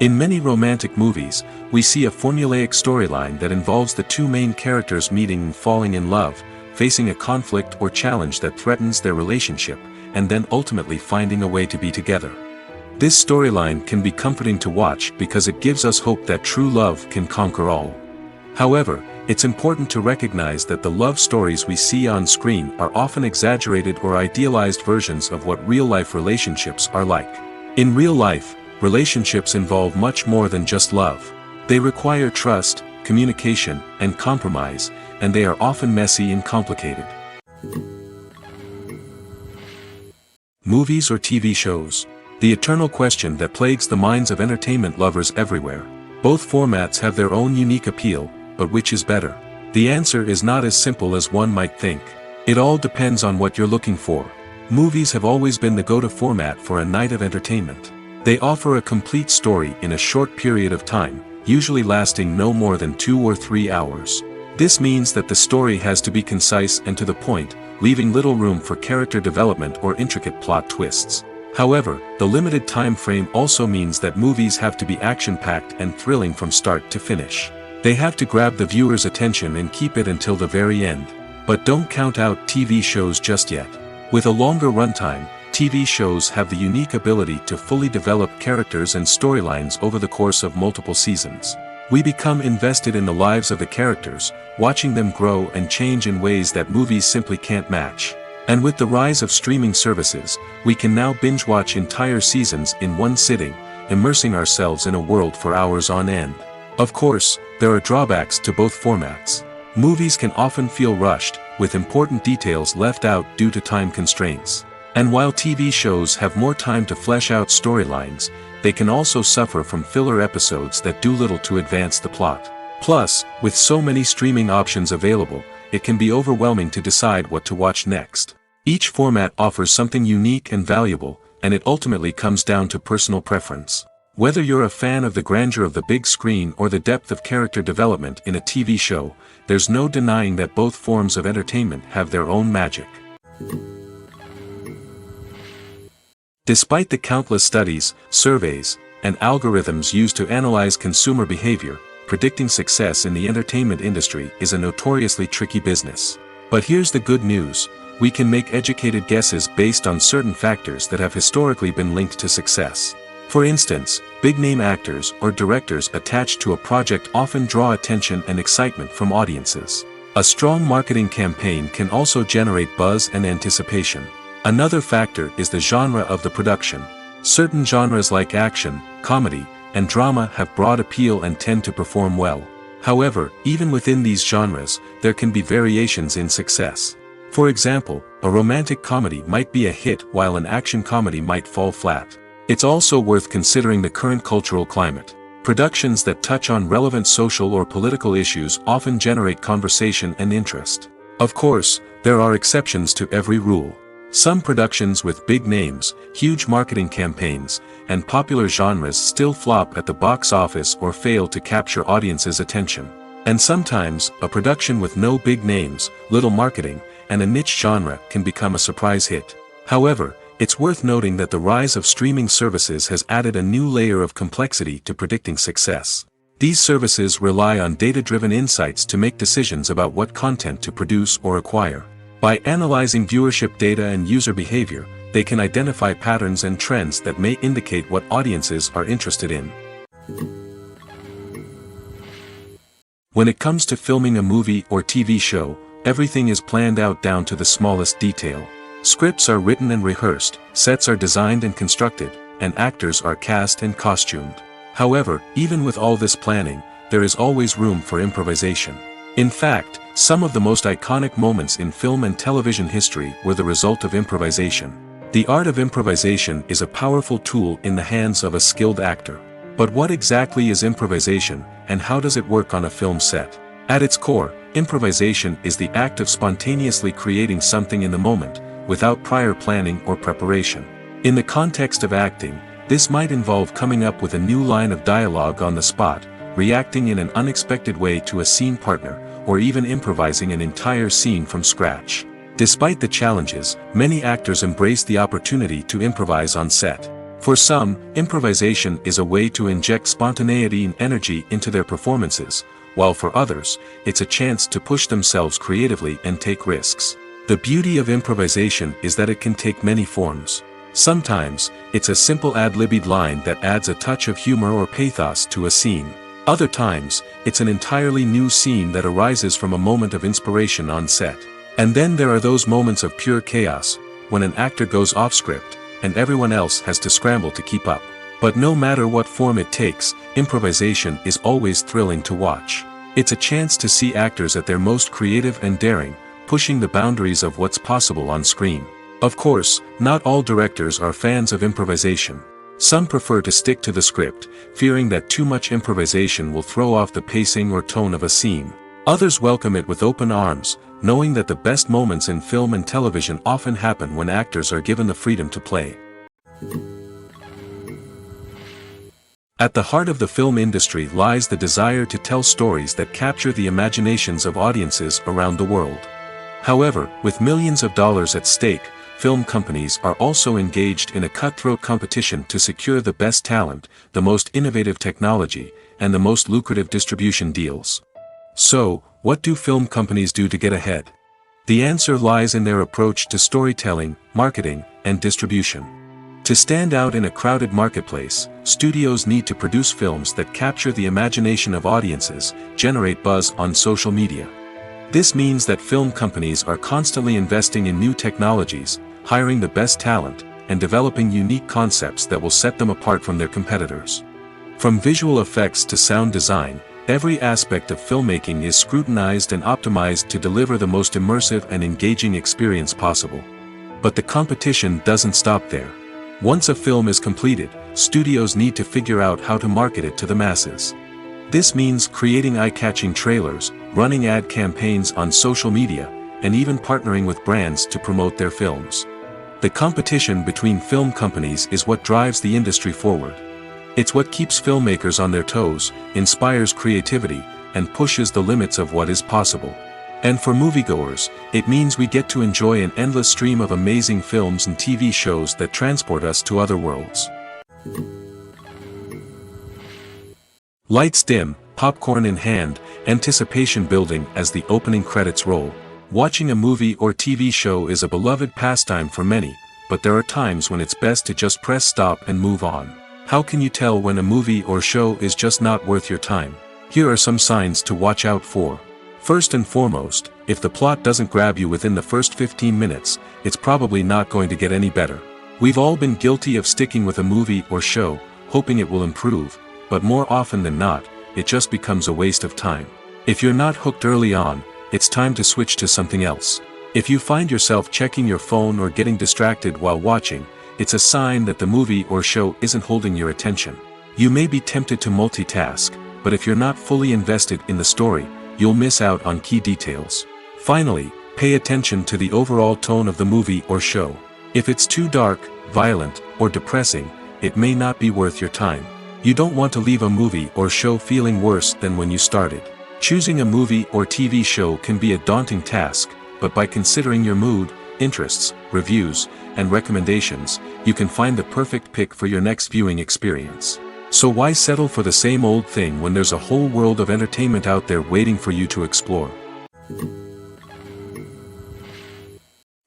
A: In many romantic movies, we see a formulaic storyline that involves the two main characters meeting and falling in love, facing a conflict or challenge that threatens their relationship, and then ultimately finding a way to be together. This storyline can be comforting to watch because it gives us hope that true love can conquer all. However, it's important to recognize that the love stories we see on screen are often exaggerated or idealized versions of what real-life relationships are like. In real life, relationships involve much more than just love. They require trust, communication, and compromise, and they are often messy and complicated. Movies or TV shows? The eternal question that plagues the minds of entertainment lovers everywhere. Both formats have their own unique appeal, but which is better? The answer is not as simple as one might think. It all depends on what you're looking for. Movies have always been the go-to format for a night of entertainment. They offer a complete story in a short period of time, usually lasting no more than 2 or 3 hours. This means that the story has to be concise and to the point, leaving little room for character development or intricate plot twists. However, the limited time frame also means that movies have to be action-packed and thrilling from start to finish. They have to grab the viewer's attention and keep it until the very end. But don't count out TV shows just yet. With a longer runtime, TV shows have the unique ability to fully develop characters and storylines over the course of multiple seasons. We become invested in the lives of the characters, watching them grow and change in ways that movies simply can't match. And with the rise of streaming services, we can now binge-watch entire seasons in one sitting, immersing ourselves in a world for hours on end. Of course, there are drawbacks to both formats. Movies can often feel rushed, with important details left out due to time constraints. And while TV shows have more time to flesh out storylines, they can also suffer from filler episodes that do little to advance the plot. Plus, with so many streaming options available, it can be overwhelming to decide what to watch next. Each format offers something unique and valuable, and it ultimately comes down to personal preference. Whether you're a fan of the grandeur of the big screen or the depth of character development in a TV show, there's no denying that both forms of entertainment have their own magic. Despite the countless studies, surveys, and algorithms used to analyze consumer behavior, predicting success in the entertainment industry is a notoriously tricky business. But here's the good news: we can make educated guesses based on certain factors that have historically been linked to success. For instance, big-name actors or directors attached to a project often draw attention and excitement from audiences. A strong marketing campaign can also generate buzz and anticipation. Another factor is the genre of the production. Certain genres like action, comedy, and drama have broad appeal and tend to perform well. However, even within these genres, there can be variations in success. For example, a romantic comedy might be a hit while an action comedy might fall flat. It's also worth considering the current cultural climate. Productions that touch on relevant social or political issues often generate conversation and interest. Of course, there are exceptions to every rule. Some productions with big names, huge marketing campaigns, and popular genres still flop at the box office or fail to capture audiences' attention. And sometimes, a production with no big names, little marketing, and a niche genre can become a surprise hit. However, it's worth noting that the rise of streaming services has added a new layer of complexity to predicting success. These services rely on data-driven insights to make decisions about what content to produce or acquire. By analyzing viewership data and user behavior, they can identify patterns and trends that may indicate what audiences are interested in. When it comes to filming a movie or TV show, everything is planned out down to the smallest detail. Scripts are written and rehearsed, sets are designed and constructed, and actors are cast and costumed. However, even with all this planning, there is always room for improvisation. In fact, some of the most iconic moments in film and television history were the result of improvisation. The art of improvisation is a powerful tool in the hands of a skilled actor. But what exactly is improvisation, and how does it work on a film set? At its core, improvisation is the act of spontaneously creating something in the moment, without prior planning or preparation. In the context of acting, this might involve coming up with a new line of dialogue on the spot, reacting in an unexpected way to a scene partner, or even improvising an entire scene from scratch. Despite the challenges, many actors embrace the opportunity to improvise on set. For some, improvisation is a way to inject spontaneity and energy into their performances, while for others, it's a chance to push themselves creatively and take risks. The beauty of improvisation is that it can take many forms. Sometimes, it's a simple ad-libbed line that adds a touch of humor or pathos to a scene. Other times, it's an entirely new scene that arises from a moment of inspiration on set. And then there are those moments of pure chaos, when an actor goes off script, and everyone else has to scramble to keep up. But no matter what form it takes, improvisation is always thrilling to watch. It's a chance to see actors at their most creative and daring, pushing the boundaries of what's possible on screen. Of course, not all directors are fans of improvisation. Some prefer to stick to the script, fearing that too much improvisation will throw off the pacing or tone of a scene. Others welcome it with open arms, knowing that the best moments in film and television often happen when actors are given the freedom to play. At the heart of the film industry lies the desire to tell stories that capture the imaginations of audiences around the world. However, with millions of dollars at stake, film companies are also engaged in a cutthroat competition to secure the best talent, the most innovative technology, and the most lucrative distribution deals. So, what do film companies do to get ahead? The answer lies in their approach to storytelling, marketing, and distribution. To stand out in a crowded marketplace, studios need to produce films that capture the imagination of audiences, generate buzz on social media. This means that film companies are constantly investing in new technologies, hiring the best talent, and developing unique concepts that will set them apart from their competitors. From visual effects to sound design, every aspect of filmmaking is scrutinized and optimized to deliver the most immersive and engaging experience possible. But the competition doesn't stop there. Once a film is completed, studios need to figure out how to market it to the masses. This means creating eye-catching trailers, running ad campaigns on social media, and even partnering with brands to promote their films. The competition between film companies is what drives the industry forward. It's what keeps filmmakers on their toes, inspires creativity, and pushes the limits of what is possible. And for moviegoers, it means we get to enjoy an endless stream of amazing films and TV shows that transport us to other worlds. Lights dim, popcorn in hand, anticipation building as the opening credits roll. Watching a movie or TV show is a beloved pastime for many, but there are times when it's best to just press stop and move on. How can you tell when a movie or show is just not worth your time? Here are some signs to watch out for. First and foremost, if the plot doesn't grab you within the first 15 minutes, it's probably not going to get any better. We've all been guilty of sticking with a movie or show, hoping it will improve, but more often than not, it just becomes a waste of time. If you're not hooked early on, it's time to switch to something else. If you find yourself checking your phone or getting distracted while watching, it's a sign that the movie or show isn't holding your attention. You may be tempted to multitask, but if you're not fully invested in the story, you'll miss out on key details. Finally, pay attention to the overall tone of the movie or show. If it's too dark, violent, or depressing, it may not be worth your time. You don't want to leave a movie or show feeling worse than when you started. Choosing a movie or TV show can be a daunting task, but by considering your mood, interests, reviews, and recommendations, you can find the perfect pick for your next viewing experience. So why settle for the same old thing when there's a whole world of entertainment out there waiting for you to explore?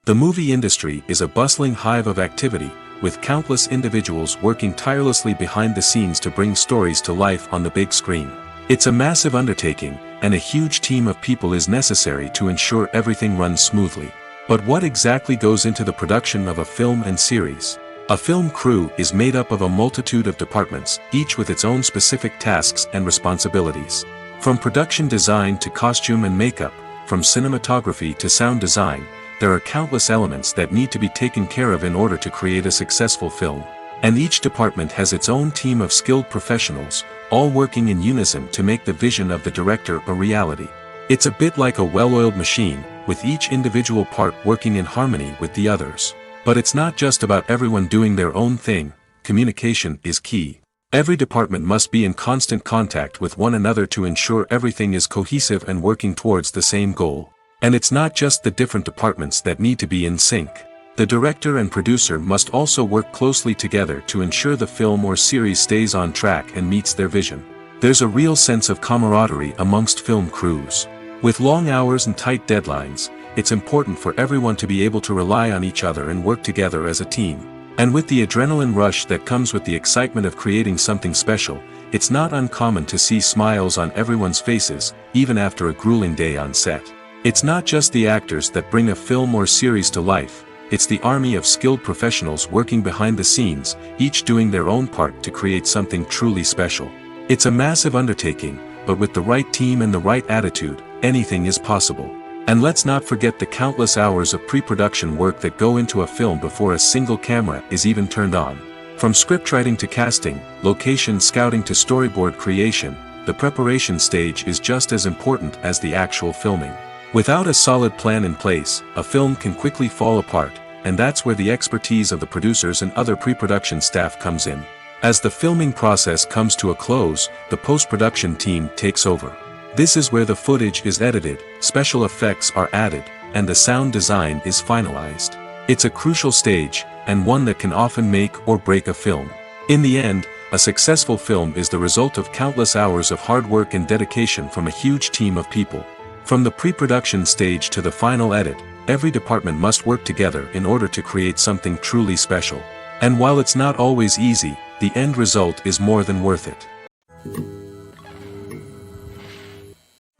A: The movie industry is a bustling hive of activity, with countless individuals working tirelessly behind the scenes to bring stories to life on the big screen. It's a massive undertaking, and a huge team of people is necessary to ensure everything runs smoothly. But what exactly goes into the production of a film and series? A film crew is made up of a multitude of departments, each with its own specific tasks and responsibilities. From production design to costume and makeup, from cinematography to sound design, there are countless elements that need to be taken care of in order to create a successful film. And each department has its own team of skilled professionals, all working in unison to make the vision of the director a reality. It's a bit like a well-oiled machine, with each individual part working in harmony with the others. But it's not just about everyone doing their own thing. Communication is key. Every department must be in constant contact with one another to ensure everything is cohesive and working towards the same goal. And it's not just the different departments that need to be in sync. The director and producer must also work closely together to ensure the film or series stays on track and meets their vision. There's a real sense of camaraderie amongst film crews. With long hours and tight deadlines, it's important for everyone to be able to rely on each other and work together as a team. And with the adrenaline rush that comes with the excitement of creating something special, it's not uncommon to see smiles on everyone's faces, even after a grueling day on set. It's not just the actors that bring a film or series to life, it's the army of skilled professionals working behind the scenes, each doing their own part to create something truly special. It's a massive undertaking, but with the right team and the right attitude, anything is possible. And let's not forget the countless hours of pre-production work that go into a film before a single camera is even turned on. From scriptwriting to casting, location scouting to storyboard creation, the preparation stage is just as important as the actual filming. Without a solid plan in place, a film can quickly fall apart, and that's where the expertise of the producers and other pre-production staff comes in. As the filming process comes to a close, the post-production team takes over. This is where the footage is edited, special effects are added, and the sound design is finalized. It's a crucial stage, and one that can often make or break a film. In the end, a successful film is the result of countless hours of hard work and dedication from a huge team of people. From the pre-production stage to the final edit, every department must work together in order to create something truly special. And while it's not always easy, the end result is more than worth it.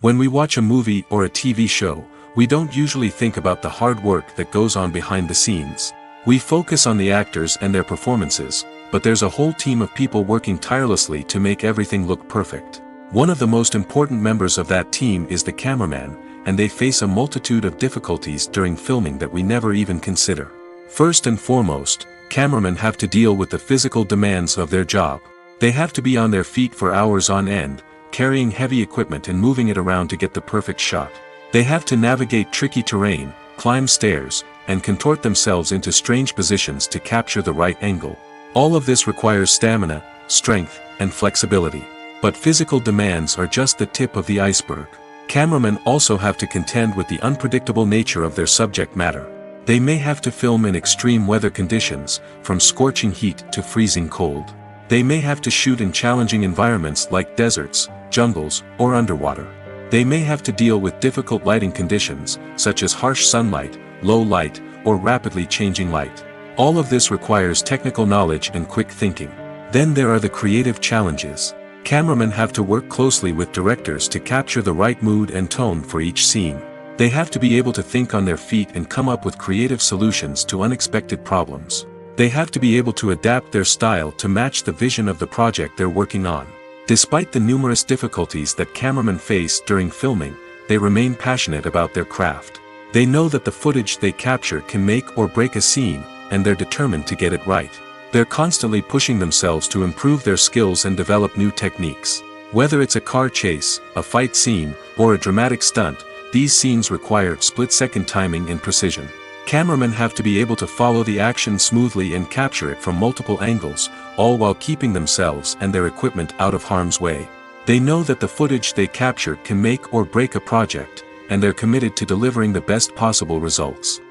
A: When we watch a movie or a TV show, we don't usually think about the hard work that goes on behind the scenes. We focus on the actors and their performances, but there's a whole team of people working tirelessly to make everything look perfect. One of the most important members of that team is the cameraman, and they face a multitude of difficulties during filming that we never even consider. First and foremost, cameramen have to deal with the physical demands of their job. They have to be on their feet for hours on end, carrying heavy equipment and moving it around to get the perfect shot. They have to navigate tricky terrain, climb stairs, and contort themselves into strange positions to capture the right angle. All of this requires stamina, strength, and flexibility. But physical demands are just the tip of the iceberg. Cameramen also have to contend with the unpredictable nature of their subject matter. They may have to film in extreme weather conditions, from scorching heat to freezing cold. They may have to shoot in challenging environments like deserts, jungles, or underwater. They may have to deal with difficult lighting conditions, such as harsh sunlight, low light, or rapidly changing light. All of this requires technical knowledge and quick thinking. Then there are the creative challenges. Cameramen have to work closely with directors to capture the right mood and tone for each scene. They have to be able to think on their feet and come up with creative solutions to unexpected problems. They have to be able to adapt their style to match the vision of the project they're working on. Despite the numerous difficulties that cameramen face during filming, they remain passionate about their craft. They know that the footage they capture can make or break a scene, and they're determined to get it right. They're constantly pushing themselves to improve their skills and develop new techniques. Whether it's a car chase, a fight scene, or a dramatic stunt, these scenes require split-second timing and precision. Cameramen have to be able to follow the action smoothly and capture it from multiple angles, all while keeping themselves and their equipment out of harm's way. They know that the footage they capture can make or break a project, and they're committed to delivering the best possible results.